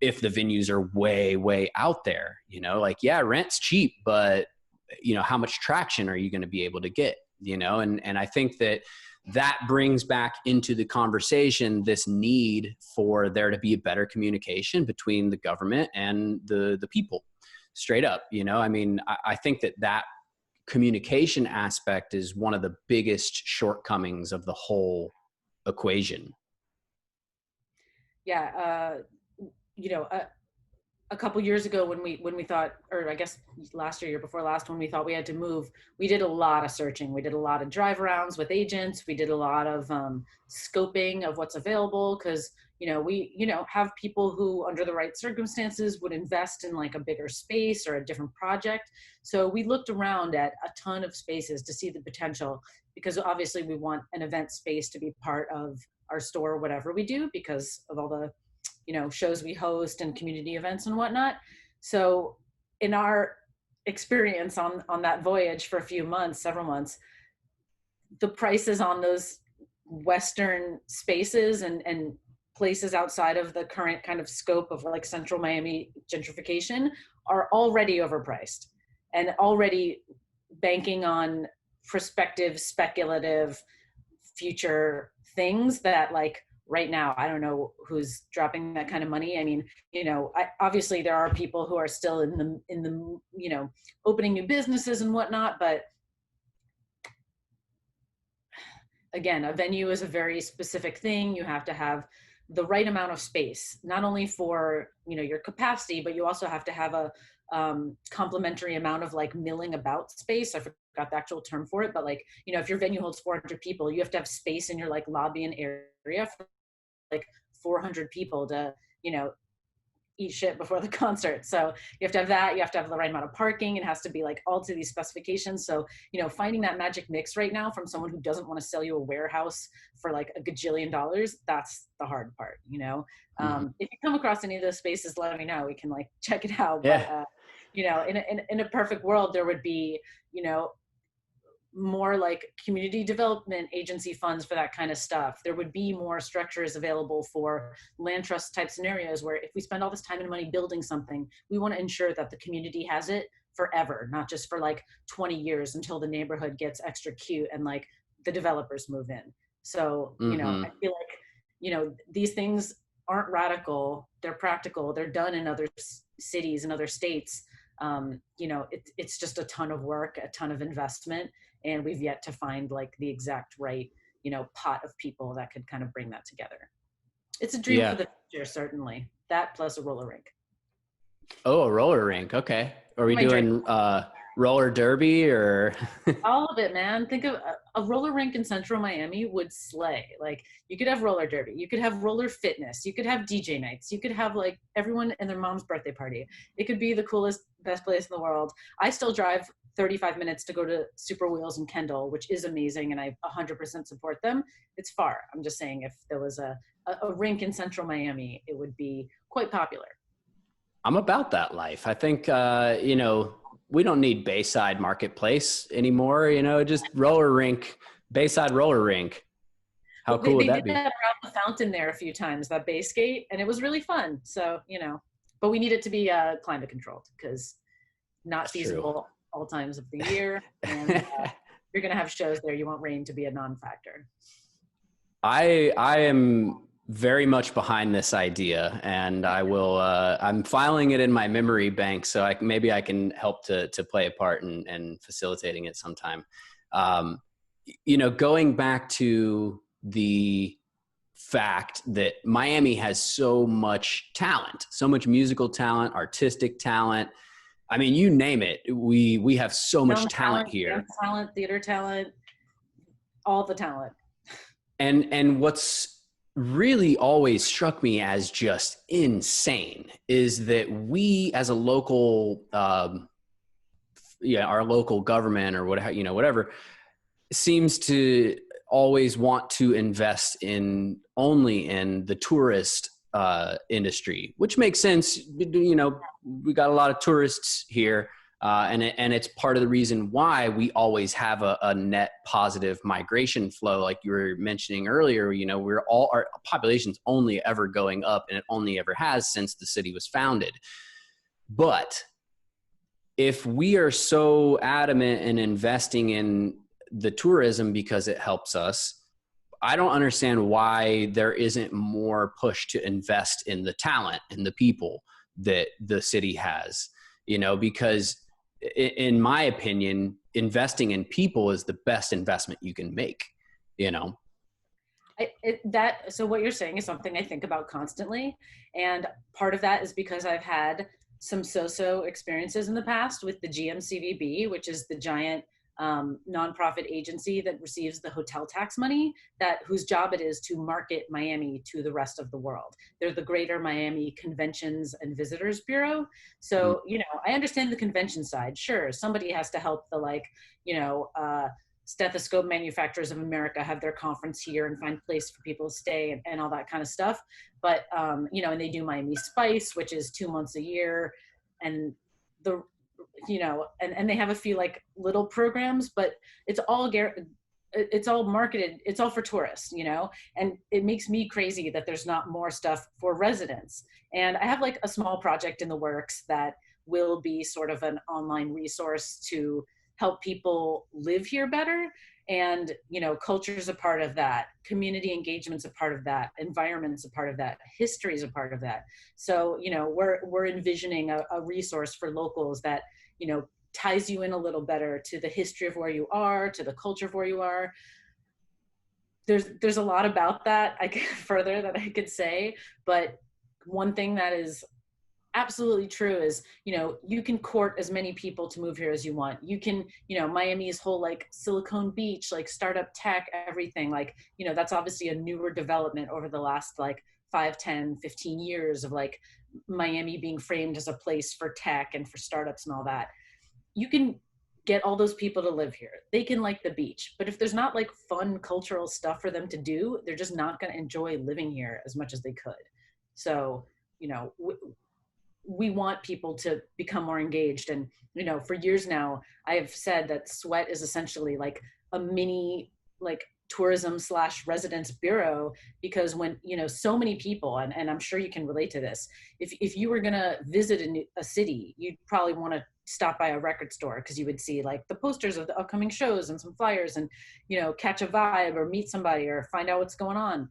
if the venues are way, way out there, you know, like, yeah, rent's cheap, but you know, how much traction are you going to be able to get, you know? And I think that brings back into the conversation this need for there to be a better communication between the government and the people. Straight up, you know, I mean, I think that communication aspect is one of the biggest shortcomings of the whole equation. Yeah. You know, a couple years ago when we thought, or I guess last year before last, when we thought we had to move, we did a lot of searching. We did a lot of drive arounds with agents. We did a lot of scoping of what's available, because we have people who under the right circumstances would invest in like a bigger space or a different project. So we looked around at a ton of spaces to see the potential, because obviously we want an event space to be part of our store, whatever we do, because of all the shows we host and community events and whatnot. So in our experience on that voyage for a few months, several months, the prices on those Western spaces and places outside of the current kind of scope of like central Miami gentrification are already overpriced and already banking on prospective, speculative future things that, like, right now, I don't know who's dropping that kind of money. I mean, obviously there are people who are still in the opening new businesses and whatnot, but again, a venue is a very specific thing. You have to have the right amount of space, not only for, your capacity, but you also have to have a complementary amount of like milling about space. I forgot the actual term for it, but like, if your venue holds 400 people, you have to have space in your like lobby and area for like 400 people to, eat shit before the concert. So you have to have that, you have to have the right amount of parking. It has to be like all to these specifications. So, finding that magic mix right now from someone who doesn't want to sell you a warehouse for like a gajillion dollars, that's the hard part, If you come across any of those spaces, let me know. We can like check it out. Yeah. But, in a perfect world, there would be, more like community development agency funds for that kind of stuff. There would be more structures available for land trust type scenarios where if we spend all this time and money building something, we want to ensure that the community has it forever, not just for like 20 years until the neighborhood gets extra cute and like the developers move in. So, I feel like, these things aren't radical, they're practical, they're done in other cities and other states. It's just a ton of work, a ton of investment, and we've yet to find like the exact right, pot of people that could kind of bring that together. It's a dream for the future, certainly. That plus a roller rink. Oh, a roller rink. Okay. Are we doing roller derby or? All of it, man. Think of a roller rink in central Miami would slay. Like, you could have roller derby, you could have roller fitness, you could have DJ nights, you could have like everyone and their mom's birthday party. It could be the coolest, best place in the world. I still drive 35 minutes to go to Super Wheels in Kendall, which is amazing, and I 100% support them. It's far. I'm just saying if there was a rink in central Miami, it would be quite popular. I'm about that life. I think, we don't need Bayside Marketplace anymore, just roller rink, Bayside roller rink. How cool would that be? They did that around the fountain there a few times, that bay skate, and it was really fun. So, but we need it to be climate controlled because not feasible all times of the year. And you're going to have shows there. You want rain to be a non-factor. I am very much behind this idea, and I will, I'm filing it in my memory bank. So maybe I can help to play a part in facilitating it sometime. Going back to the fact that Miami has so much talent, so much musical talent, artistic talent. I mean, you name it. We have so much talent here. Dance talent, theater talent, all the talent. And what's really always struck me as just insane is that we as a local, our local government or whatever, seems to always want to invest only in the tourist industry, which makes sense. We got a lot of tourists here, and it's part of the reason why we always have a net positive migration flow. Like you were mentioning earlier, our population's only ever going up, and it only ever has since the city was founded. But if we are so adamant in investing in the tourism because it helps us, I don't understand why there isn't more push to invest in the talent and the people that the city has, because in my opinion, investing in people is the best investment you can make, So what you're saying is something I think about constantly. And part of that is because I've had some so-so experiences in the past with the GMCVB, which is the giant nonprofit agency that receives the hotel tax money, whose job it is to market Miami to the rest of the world. They're the Greater Miami Conventions and Visitors Bureau. So, I understand the convention side. Sure, somebody has to help the stethoscope manufacturers of America have their conference here and find place for people to stay and all that kind of stuff. But, and they do Miami Spice, which is 2 months a year. And and they have a few little programs, but it's all marketed. It's all for tourists, and it makes me crazy that there's not more stuff for residents. And I have a small project in the works that will be sort of an online resource to help people live here better. And, culture is a part of that. Community engagement's a part of that. Environment's a part of that. History is a part of that. So, we're envisioning a resource for locals that, ties you in a little better to the history of where you are, to the culture of where you are. There's a lot about that further that I could say, but one thing that is absolutely true is, you can court as many people to move here as you want. You can, Miami's whole Silicon Beach, startup tech, everything, that's obviously a newer development over the last 5, 10, 15 years of Miami being framed as a place for tech and for startups and all that. You can get all those people to live here. They can like the beach, but if there's not fun cultural stuff for them to do, they're just not going to enjoy living here as much as they could. So, we want people to become more engaged. And, for years now, I have said that Sweat is essentially a mini, tourism/residence bureau, because when, so many people, and I'm sure you can relate to this, if you were going to visit a city, you'd probably want to stop by a record store because you would see the posters of the upcoming shows and some flyers and, catch a vibe or meet somebody or find out what's going on.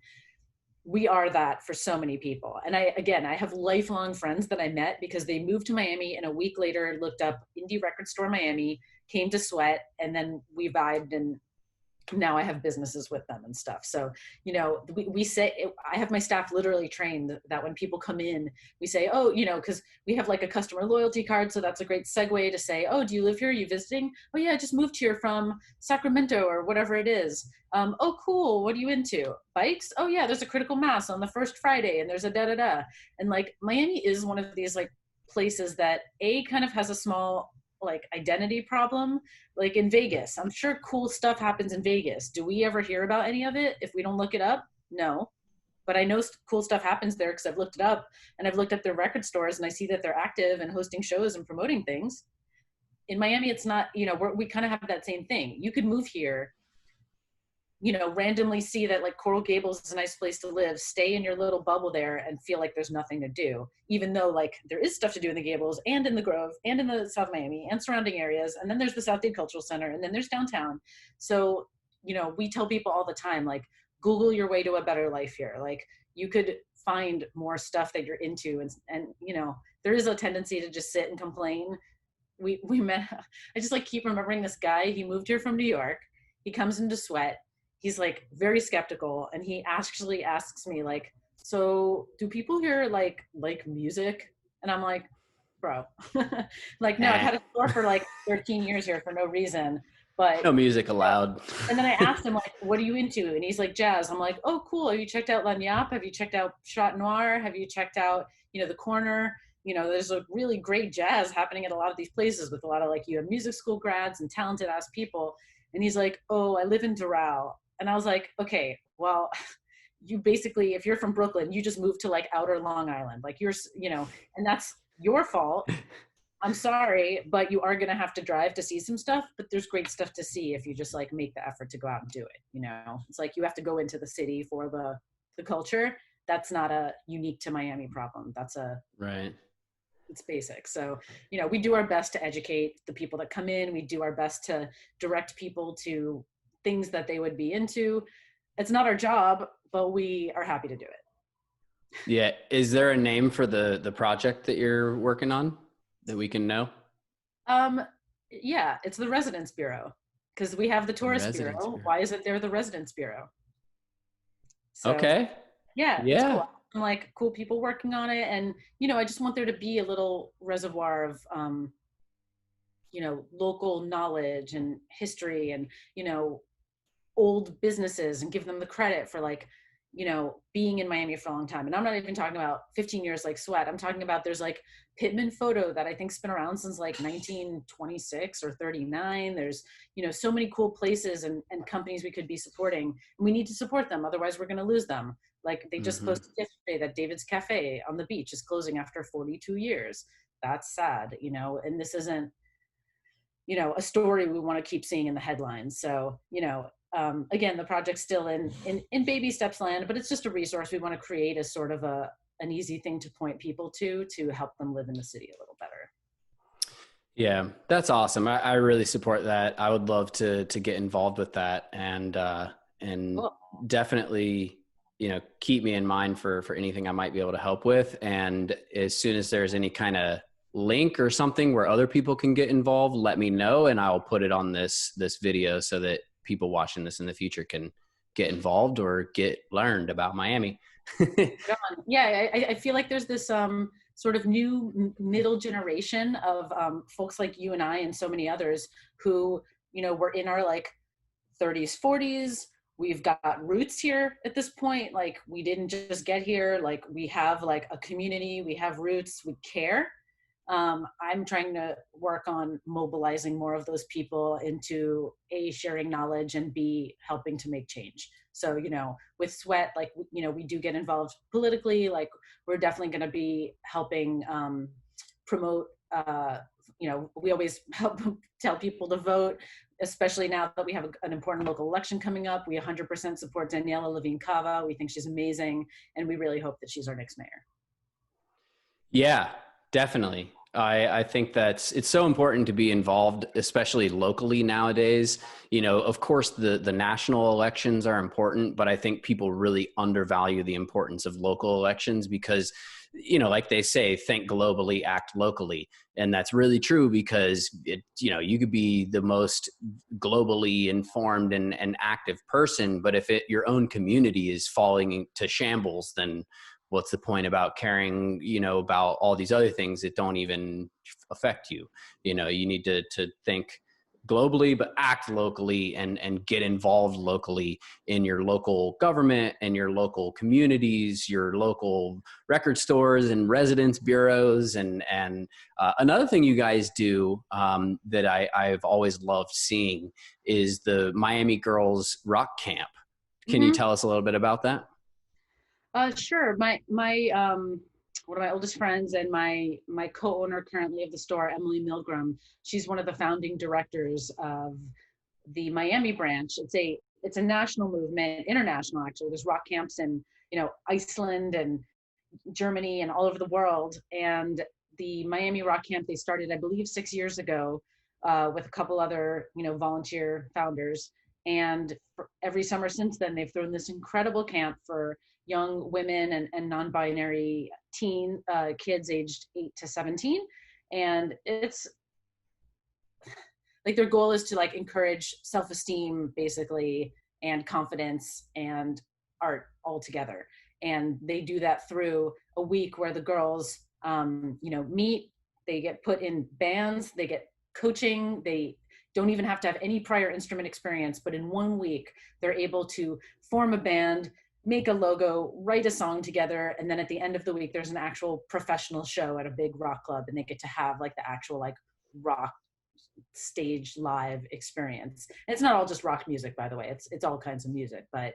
We are that for so many people. And I have lifelong friends that I met because they moved to Miami and a week later looked up Indie Record Store Miami, came to Sweat, and then we vibed, and now I have businesses with them and stuff. So, we say, I have my staff literally trained that when people come in, we say, because we have a customer loyalty card. So that's a great segue to say, oh, do you live here? Are you visiting? Oh yeah, I just moved here from Sacramento or whatever it is. Oh, cool. What are you into? Bikes? Oh yeah, there's a critical mass on the first Friday and there's a da-da-da. And Miami is one of these places that kind of has a small like identity problem. Like in Vegas, I'm sure cool stuff happens in Vegas. Do we ever hear about any of it if we don't look it up? No. But I know cool stuff happens there because I've looked it up, and I've looked at their record stores, and I see that they're active and hosting shows and promoting things. In Miami, it's not, we kind of have that same thing. You could move here, randomly see that like Coral Gables is a nice place to live, stay in your little bubble there and feel like there's nothing to do, even though like there is stuff to do in the Gables and in the Grove and in the South Miami and surrounding areas. And then there's the South Dade Cultural Center, and then there's downtown. So, we tell people all the time, like, Google your way to a better life here. Like, you could find more stuff that you're into. And there is a tendency to just sit and complain. We met, I just like keep remembering this guy. He moved here from New York. He comes into Sweat. He's like very skeptical, and he actually asks me like, so do people here like music? And I'm like, bro, like, no, I've had a store for like 13 years here for no reason, but no music allowed. And then I asked him like, what are you into? And he's like, jazz. I'm like, oh, cool. Have you checked out Lagniappe? Have you checked out Chat Noir? Have you checked out, the Corner? There's a really great jazz happening at a lot of these places with a lot of like, you have music school grads and talented ass people. And he's like, oh, I live in Doral. And I was like, okay, well, you basically, if you're from Brooklyn, you just moved to like outer Long Island. Like and that's your fault. I'm sorry, but you are going to have to drive to see some stuff, but there's great stuff to see if you just like make the effort to go out and do it. It's like, you have to go into the city for the culture. That's not a unique to Miami problem. That's right. It's basic. So, we do our best to educate the people that come in. We do our best to direct people to things that they would be into. It's not our job, but we are happy to do it. Yeah. Is there a name for the project that you're working on that we can know? Yeah, it's the Residence Bureau, because we have the Tourist Bureau. Why isn't there the Residence Bureau? So, okay. Yeah. Cool. I'm like, cool people working on it. And, I just want there to be a little reservoir of, local knowledge and history and, old businesses, and give them the credit for like, being in Miami for a long time. And I'm not even talking about 15 years like Sweat. I'm talking about there's like Pittman Photo that I think's been around since like 1926 or 39. There's, so many cool places and companies we could be supporting. And we need to support them. Otherwise we're going to lose them. Like they just posted yesterday that David's Cafe on the beach is closing after 42 years. That's sad, and this isn't, a story we want to keep seeing in the headlines. So, again, the project's still in baby steps land, but it's just a resource we want to create as sort of an easy thing to point people to help them live in the city a little better. Yeah, that's awesome. I really support that. I would love to get involved with that, and cool. Definitely, keep me in mind for anything I might be able to help with. And as soon as there's any kind of link or something where other people can get involved, let me know, and I'll put it on this video so that people watching this in the future can get involved or get learned about Miami. Yeah, I feel like there's this sort of new middle generation of folks like you and I and so many others who, we're in our like 30s, 40s. We've got roots here at this point. Like, we didn't just get here. Like, we have like a community, we have roots, we care. I'm trying to work on mobilizing more of those people into A, sharing knowledge, and B, helping to make change. So, with Sweat, like, we do get involved politically. Like, we're definitely going to be helping promote, we always help tell people to vote, especially now that we have an important local election coming up. We 100% support Daniela Levine Cava. We think she's amazing, and we really hope that she's our next mayor. Yeah, definitely. I think it's so important to be involved, especially locally nowadays. Of course, the national elections are important, but I think people really undervalue the importance of local elections because, like they say, think globally, act locally. And that's really true because you could be the most globally informed and active person, but if your own community is falling to shambles, then what's the point about caring, about all these other things that don't even affect you? You need to think globally, but act locally and get involved locally in your local government and your local communities, your local record stores and residence bureaus. And another thing you guys do that I've always loved seeing is the Miami Girls Rock Camp. Can you tell us a little bit about that? Sure. My one of my oldest friends and my co-owner currently of the store, Emily Milgram, she's one of the founding directors of the Miami branch. It's a national movement, international actually. There's rock camps in, Iceland and Germany and all over the world. And the Miami Rock Camp, they started, I believe, 6 years ago with a couple other, volunteer founders. And every summer since then, they've thrown this incredible camp for young women and non-binary teen kids aged 8 to 17. And it's like their goal is to like encourage self-esteem basically and confidence and art all together. And they do that through a week where the girls meet, they get put in bands, they get coaching, they don't even have to have any prior instrument experience, but in 1 week they're able to form a band, make a logo, write a song together, and then at the end of the week there's an actual professional show at a big rock club, and they get to have like the actual like rock stage live experience. And it's not all just rock music, by the way. It's all kinds of music, but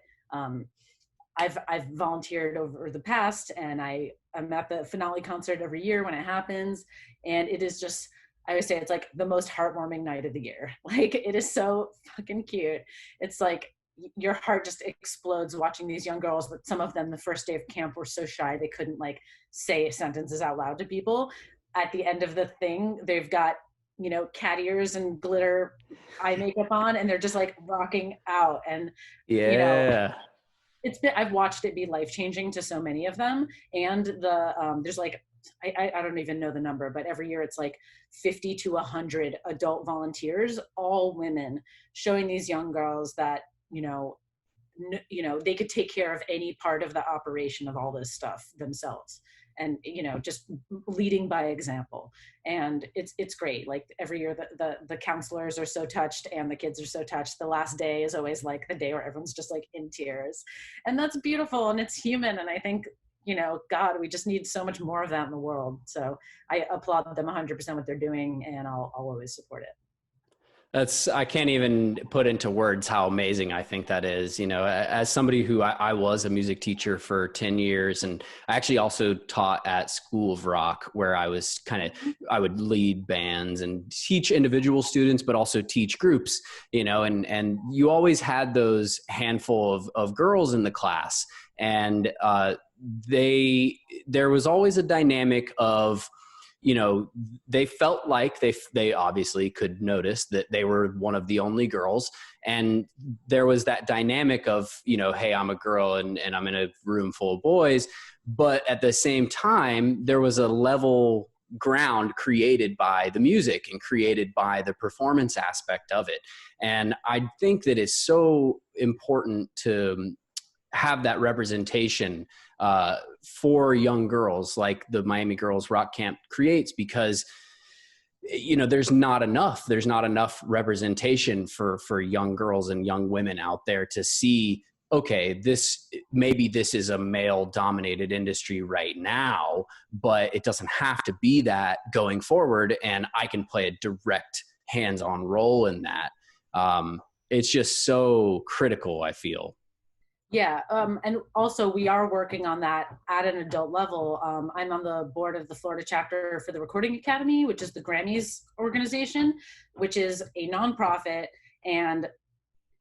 I've volunteered over the past, and I'm at the finale concert every year when it happens, and it is just, I always say it's like the most heartwarming night of the year. Like it is so fucking cute. It's like your heart just explodes watching these young girls. But some of them, the first day of camp, were so shy they couldn't like say sentences out loud to people. At the end of the thing, they've got cat ears and glitter eye makeup on, and they're just like rocking out. And I've watched it be life-changing to so many of them. And there's like, I don't even know the number, but every year it's like 50 to 100 adult volunteers, all women, showing these young girls that, they could take care of any part of the operation of all this stuff themselves. And, just leading by example. And it's great. Like every year the counselors are so touched and the kids are so touched. The last day is always like the day where everyone's just like in tears. And that's beautiful and it's human. And I think, God, we just need so much more of that in the world. So I applaud them 100% what they're doing, and I'll always support it. I can't even put into words how amazing I think that is. As somebody who I was a music teacher for 10 years, and I actually also taught at School of Rock, where I was I would lead bands and teach individual students, but also teach groups, and you always had those handful of girls in the class. And there was always a dynamic of, they felt like they obviously could notice that they were one of the only girls. And there was that dynamic of, hey, I'm a girl and I'm in a room full of boys. But at the same time, there was a level ground created by the music and created by the performance aspect of it. And I think that it's so important to have that representation for young girls like the Miami Girls Rock Camp creates, because there's not enough representation for young girls and young women out there to see, okay, maybe this is a male dominated industry right now, but it doesn't have to be that going forward, and I can play a direct hands-on role in that. It's just so critical, I feel. Yeah. And also we are working on that at an adult level. I'm on the board of the Florida chapter for the Recording Academy, which is the Grammys organization, which is a nonprofit. And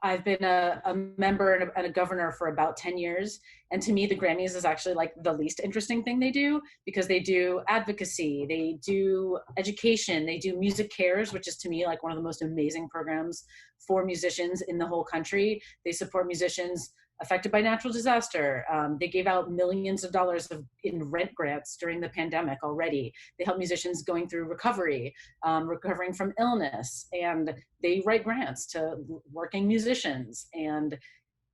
I've been a member and a governor for about 10 years. And to me, the Grammys is actually like the least interesting thing they do, because they do advocacy, they do education, they do Music Cares, which is to me like one of the most amazing programs for musicians in the whole country. They support musicians affected by natural disaster. They gave out millions of dollars in rent grants during the pandemic already. They help musicians going through recovery, recovering from illness, and they write grants to working musicians. And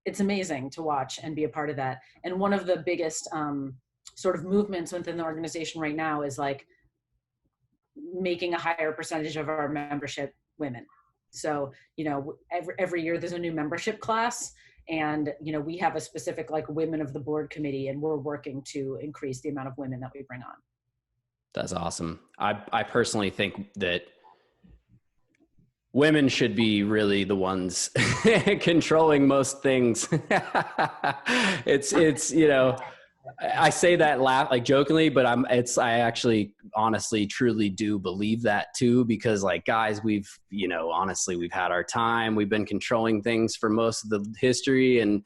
it's amazing to watch and be a part of that. And one of the biggest sort of movements within the organization right now is like making a higher percentage of our membership women. So, every year there's a new membership class, and, we have a specific like women of the board committee, and we're working to increase the amount of women that we bring on. That's awesome. I personally think that women should be really the ones controlling most things. it's, I say that like jokingly, but I actually honestly truly do believe that too, because like, guys, we've had our time. We've been controlling things for most of the history, and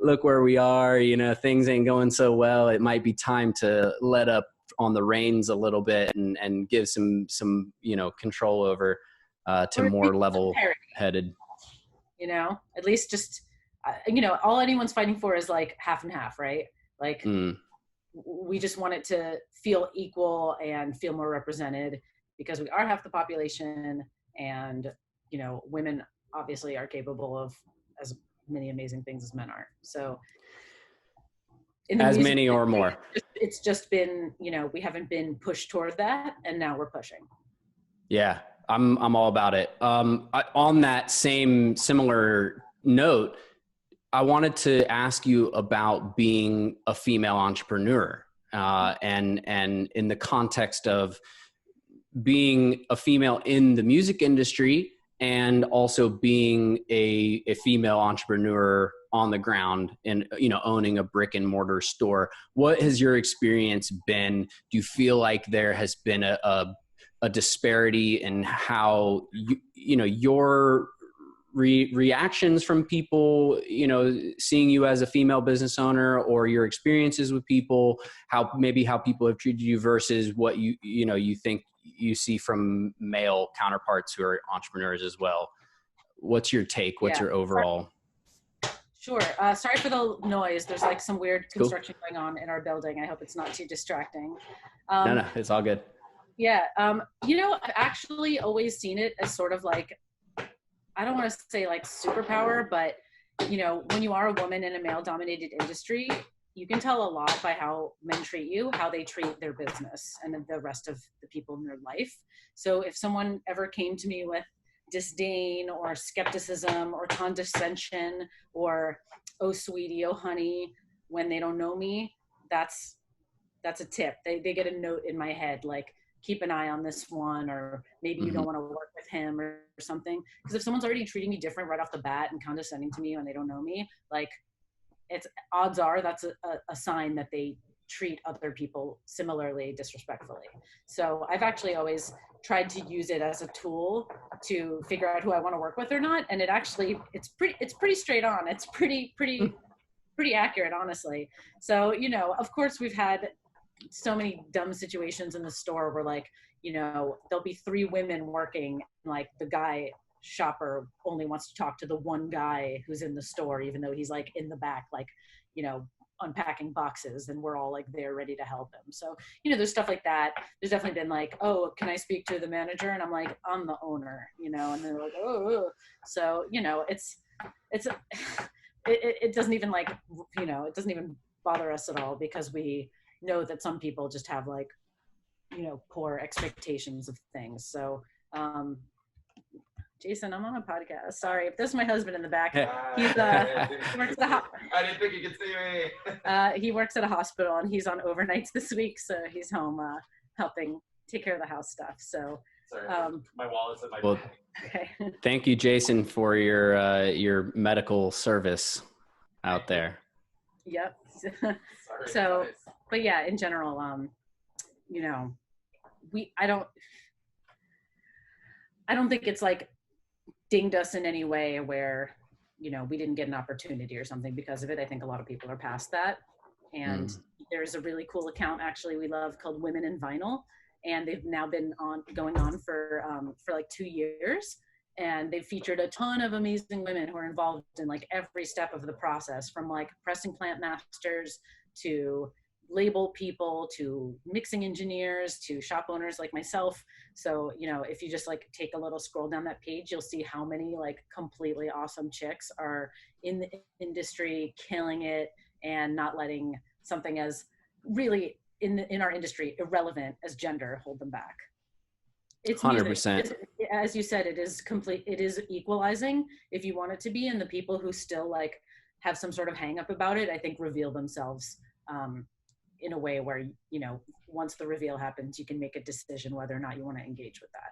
look where we are, things ain't going so well. It might be time to let up on the reins a little bit and give some control over to more level headed. At least just all anyone's fighting for is like half and half, right? Like we just want it to feel equal and feel more represented, because we are half the population, and women obviously are capable of as many amazing things as men are. So as many or more. It's just been, we haven't been pushed toward that, and now we're pushing. Yeah, I'm all about it. On that similar note, I wanted to ask you about being a female entrepreneur, and in the context of being a female in the music industry, and also being a female entrepreneur on the ground and, owning a brick and mortar store. What has your experience been? Do you feel like there has been a disparity in how your reactions from people, seeing you as a female business owner, or your experiences with people, how people have treated you versus what you think you see from male counterparts who are entrepreneurs as well? What's your take? What's your overall? Sure. Sorry for the noise. There's like some weird construction going on in our building. I hope it's not too distracting. No, it's all good. Yeah. I've actually always seen it as sort of like, I don't want to say like superpower, but when you are a woman in a male dominated industry, you can tell a lot by how men treat you, how they treat their business and the rest of the people in their life. So if someone ever came to me with disdain or skepticism or condescension or, oh sweetie, oh honey, when they don't know me, that's a tip. They get a note in my head, like, keep an eye on this one, or maybe you don't want to work with him or something. Because if someone's already treating me different right off the bat and condescending to me when they don't know me, like, it's odds are that's a sign that they treat other people similarly disrespectfully. So I've actually always tried to use it as a tool to figure out who I want to work with or not. And it's pretty straight on. It's pretty accurate, honestly. So, of course we've had so many dumb situations in the store where, like, there'll be 3 women working, like the guy shopper only wants to talk to the one guy who's in the store, even though he's like in the back, like, unpacking boxes, and we're all like there ready to help him. So, there's stuff like that. There's definitely been like, oh, can I speak to the manager? And I'm like, I'm the owner, and they're like, oh. So, it doesn't even like, it doesn't even bother us at all, because we know that some people just have like, poor expectations of things. So, Jason, I'm on a podcast. Sorry, if this is my husband in the back. He's he works at I didn't think you could see me. He works at a hospital, and he's on overnights this week, so he's home helping take care of the house stuff. So, sorry, my wallet's in my well, bag. Okay. Thank you, Jason, for your medical service out there. Yep. Sorry, So, guys. but yeah, in general, I don't think it's like dinged us in any way where, we didn't get an opportunity or something because of it. I think a lot of people are past that. And there's a really cool account actually we love called Women in Vinyl. And they've now been going on for like 2 years. And they've featured a ton of amazing women who are involved in like every step of the process, from like pressing plant masters to label people to mixing engineers to shop owners like myself. So, if you just like take a little scroll down that page, you'll see how many like completely awesome chicks are in the industry, killing it, and not letting something as really in our industry irrelevant as gender hold them back. It's music. 100%. As you said, it is complete. It is equalizing if you want it to be. And the people who still like have some sort of hang up about it, I think reveal themselves in a way where, you know, once the reveal happens, you can make a decision whether or not you want to engage with that.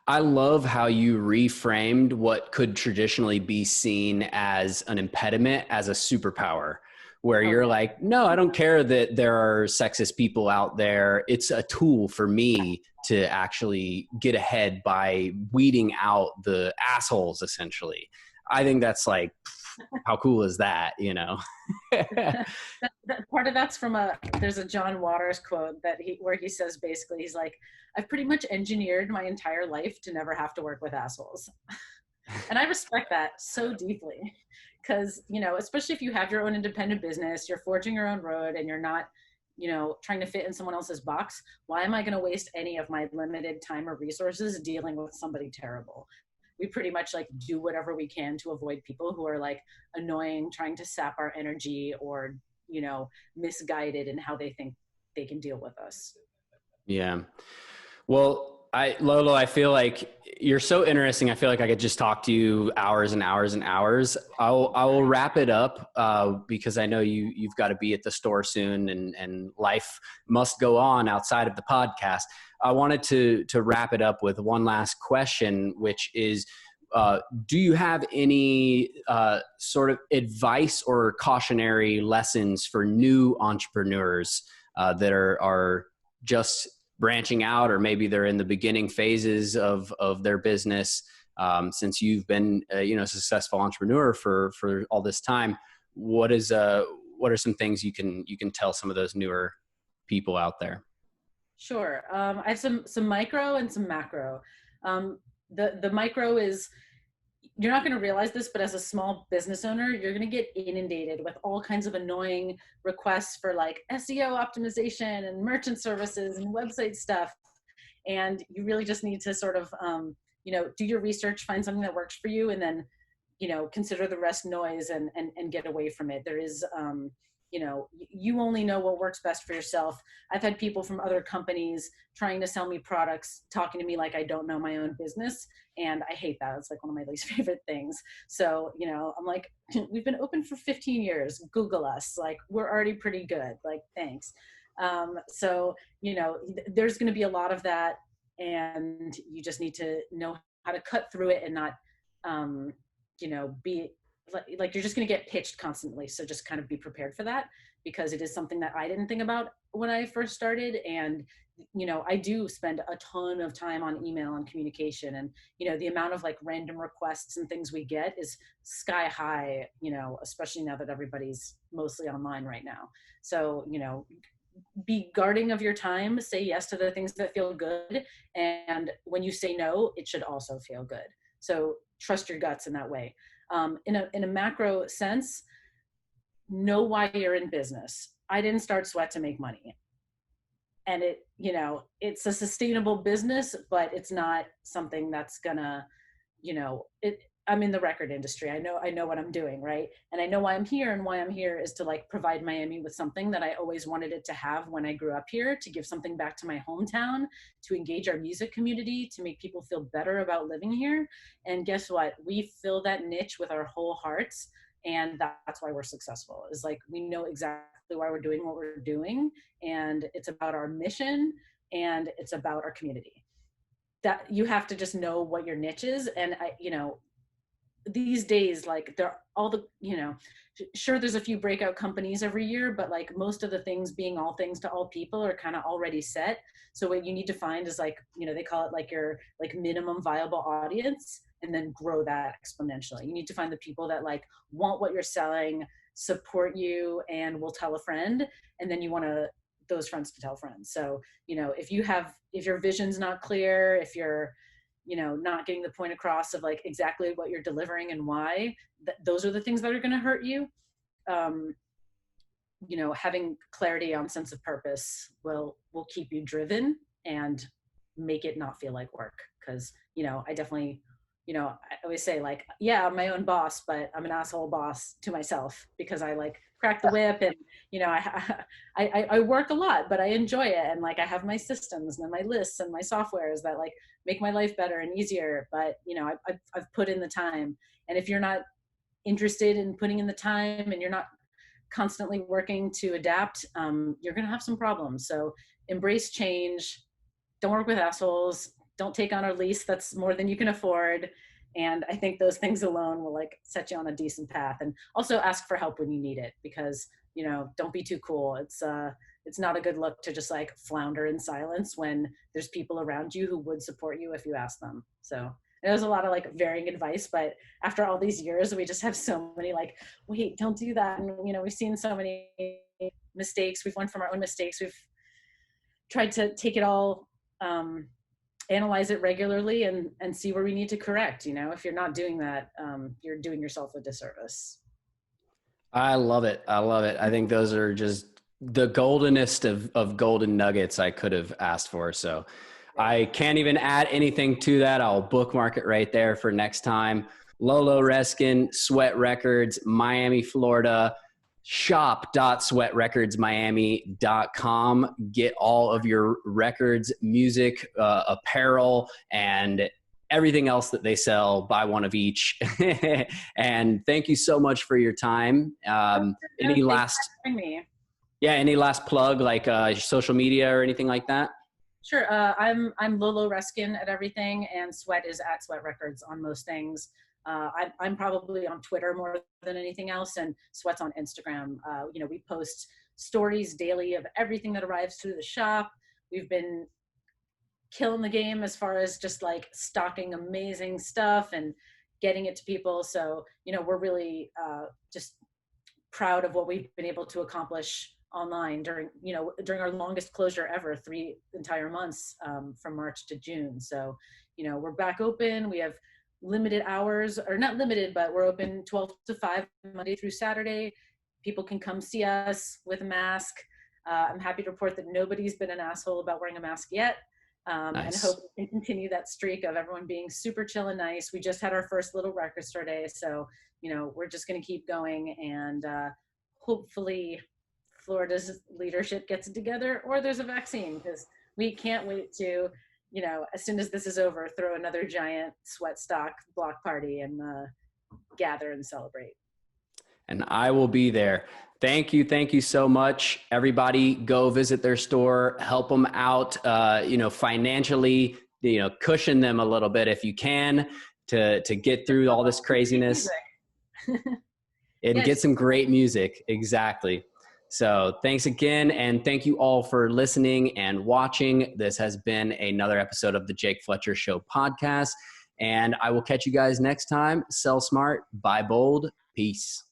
I love how you reframed what could traditionally be seen as an impediment as a superpower, where you're like, no, I don't care that there are sexist people out there. It's a tool for me to actually get ahead by weeding out the assholes, essentially. I think that's like, how cool is that, you know? Part of that's from there's a John Waters quote where he says, basically, he's like, I've pretty much engineered my entire life to never have to work with assholes. And I respect that so deeply because, you know, especially if you have your own independent business, you're forging your own road and you're not, you know, trying to fit in someone else's box. Why am I going to waste any of my limited time or resources dealing with somebody terrible? We pretty much like do whatever we can to avoid people who are like annoying, trying to sap our energy or, you know, misguided in how they think they can deal with us. Yeah. Well, Lolo, I feel like you're so interesting. I feel like I could just talk to you hours and hours and hours. I will wrap it up because I know you've got to be at the store soon and life must go on outside of the podcast. I wanted to wrap it up with one last question, which is, do you have any sort of advice or cautionary lessons for new entrepreneurs that are just branching out, or maybe they're in the beginning phases of their business? Since you've been a successful entrepreneur for all this time, what are some things you can tell some of those newer people out there? Sure. I have some micro and some macro. The micro is, you're not going to realize this, but as a small business owner, you're going to get inundated with all kinds of annoying requests for like SEO optimization and merchant services and website stuff. And you really just need to sort of, do your research, find something that works for you, and then, consider the rest noise and get away from it. There is, you only know what works best for yourself. I've had people from other companies trying to sell me products, talking to me like I don't know my own business. And I hate that. It's like one of my least favorite things. So, I'm like, we've been open for 15 years. Google us. Like, we're already pretty good. Like, thanks. There's going to be a lot of that. And you just need to know how to cut through it and not, be like you're just going to get pitched constantly. So just kind of be prepared for that, because it is something that I didn't think about when I first started. And, I do spend a ton of time on email and communication, and, the amount of like random requests and things we get is sky high, especially now that everybody's mostly online right now. So, be guarding of your time, say yes to the things that feel good. And when you say no, it should also feel good. So trust your guts in that way. In a macro sense, know why you're in business. I didn't start Sweat to make money. And it's a sustainable business, but it's not something that's gonna, I'm in the record industry. I know what I'm doing, right? And I know why I'm here, and why I'm here is to like provide Miami with something that I always wanted it to have when I grew up here, to give something back to my hometown, to engage our music community, to make people feel better about living here. And guess what? We fill that niche with our whole hearts. And that's why we're successful, is like, we know exactly why we're doing what we're doing. And it's about our mission, and it's about our community. That you have to just know what your niche is. And these days, like, they're all the, sure, there's a few breakout companies every year, but like most of the things being all things to all people are kind of already set. So what you need to find is like, they call it like your like minimum viable audience, and then grow that exponentially. You need to find the people that like want what you're selling, support you, and will tell a friend. And then you want those friends to tell friends. So, if your vision's not clear, if you're, not getting the point across of like exactly what you're delivering and why, those are the things that are going to hurt you. Having clarity on sense of purpose will keep you driven and make it not feel like work. Cause, I definitely, you know, I always say like, yeah, I'm my own boss, but I'm an asshole boss to myself because I like crack the whip and, you know, I work a lot, but I enjoy it. And like, I have my systems and my lists and my softwares that like make my life better and easier. But, you know, I've put in the time. And if you're not interested in putting in the time and you're not constantly working to adapt, you're going to have some problems. So embrace change. Don't work with assholes. Don't take on a lease that's more than you can afford. And I think those things alone will like set you on a decent path. And also ask for help when you need it, because, you know, don't be too cool. It's not a good look to just like flounder in silence when there's people around you who would support you if you ask them. So there's a lot of like varying advice, but after all these years, we just have so many like, wait, don't do that. And, you know, we've seen so many mistakes. We've learned from our own mistakes. We've tried to take it all, analyze it regularly and see where we need to correct. You know, if you're not doing that, you're doing yourself a disservice. I love it. I love it. I think those are just the goldenest of golden nuggets I could have asked for. So I can't even add anything to that. I'll bookmark it right there for next time. Lolo Reskin, Sweat Records, Miami, Florida. shop.sweatrecordsmiami.com. Get all of your records, music, apparel, and everything else that they sell. Buy one of each. And thank you so much for your time. Any last plug, like social media or anything like that? Sure. I'm Lolo Reskin at everything, and Sweat is at Sweat Records on most things. I'm probably on Twitter more than anything else, and Sweat's on Instagram. You know, we post stories daily of everything that arrives through the shop. We've been killing the game as far as just like stocking amazing stuff and getting it to people. So, you know, we're really just proud of what we've been able to accomplish online during our longest closure ever, 3 entire months, from March to June. So, you know, we're back open. We have limited hours, or not limited, but we're open 12 to 5 Monday through Saturday. People can come see us with a mask. I'm happy to report that nobody's been an asshole about wearing a mask yet. Nice. And hope we can continue that streak of everyone being super chill and nice. We just had our first little record store day, so, you know, we're just going to keep going, and hopefully Florida's leadership gets it together, or there's a vaccine, because we can't wait to, you know, as soon as this is over, throw another giant sweat stock block party and gather and celebrate. And I will be there. Thank you. Thank you so much. Everybody go visit their store, help them out, you know, financially, you know, cushion them a little bit if you can to get through all this craziness and get some great music. Exactly. So thanks again. And thank you all for listening and watching. This has been another episode of the Jake Fletcher Show podcast. And I will catch you guys next time. Sell smart, buy bold. Peace.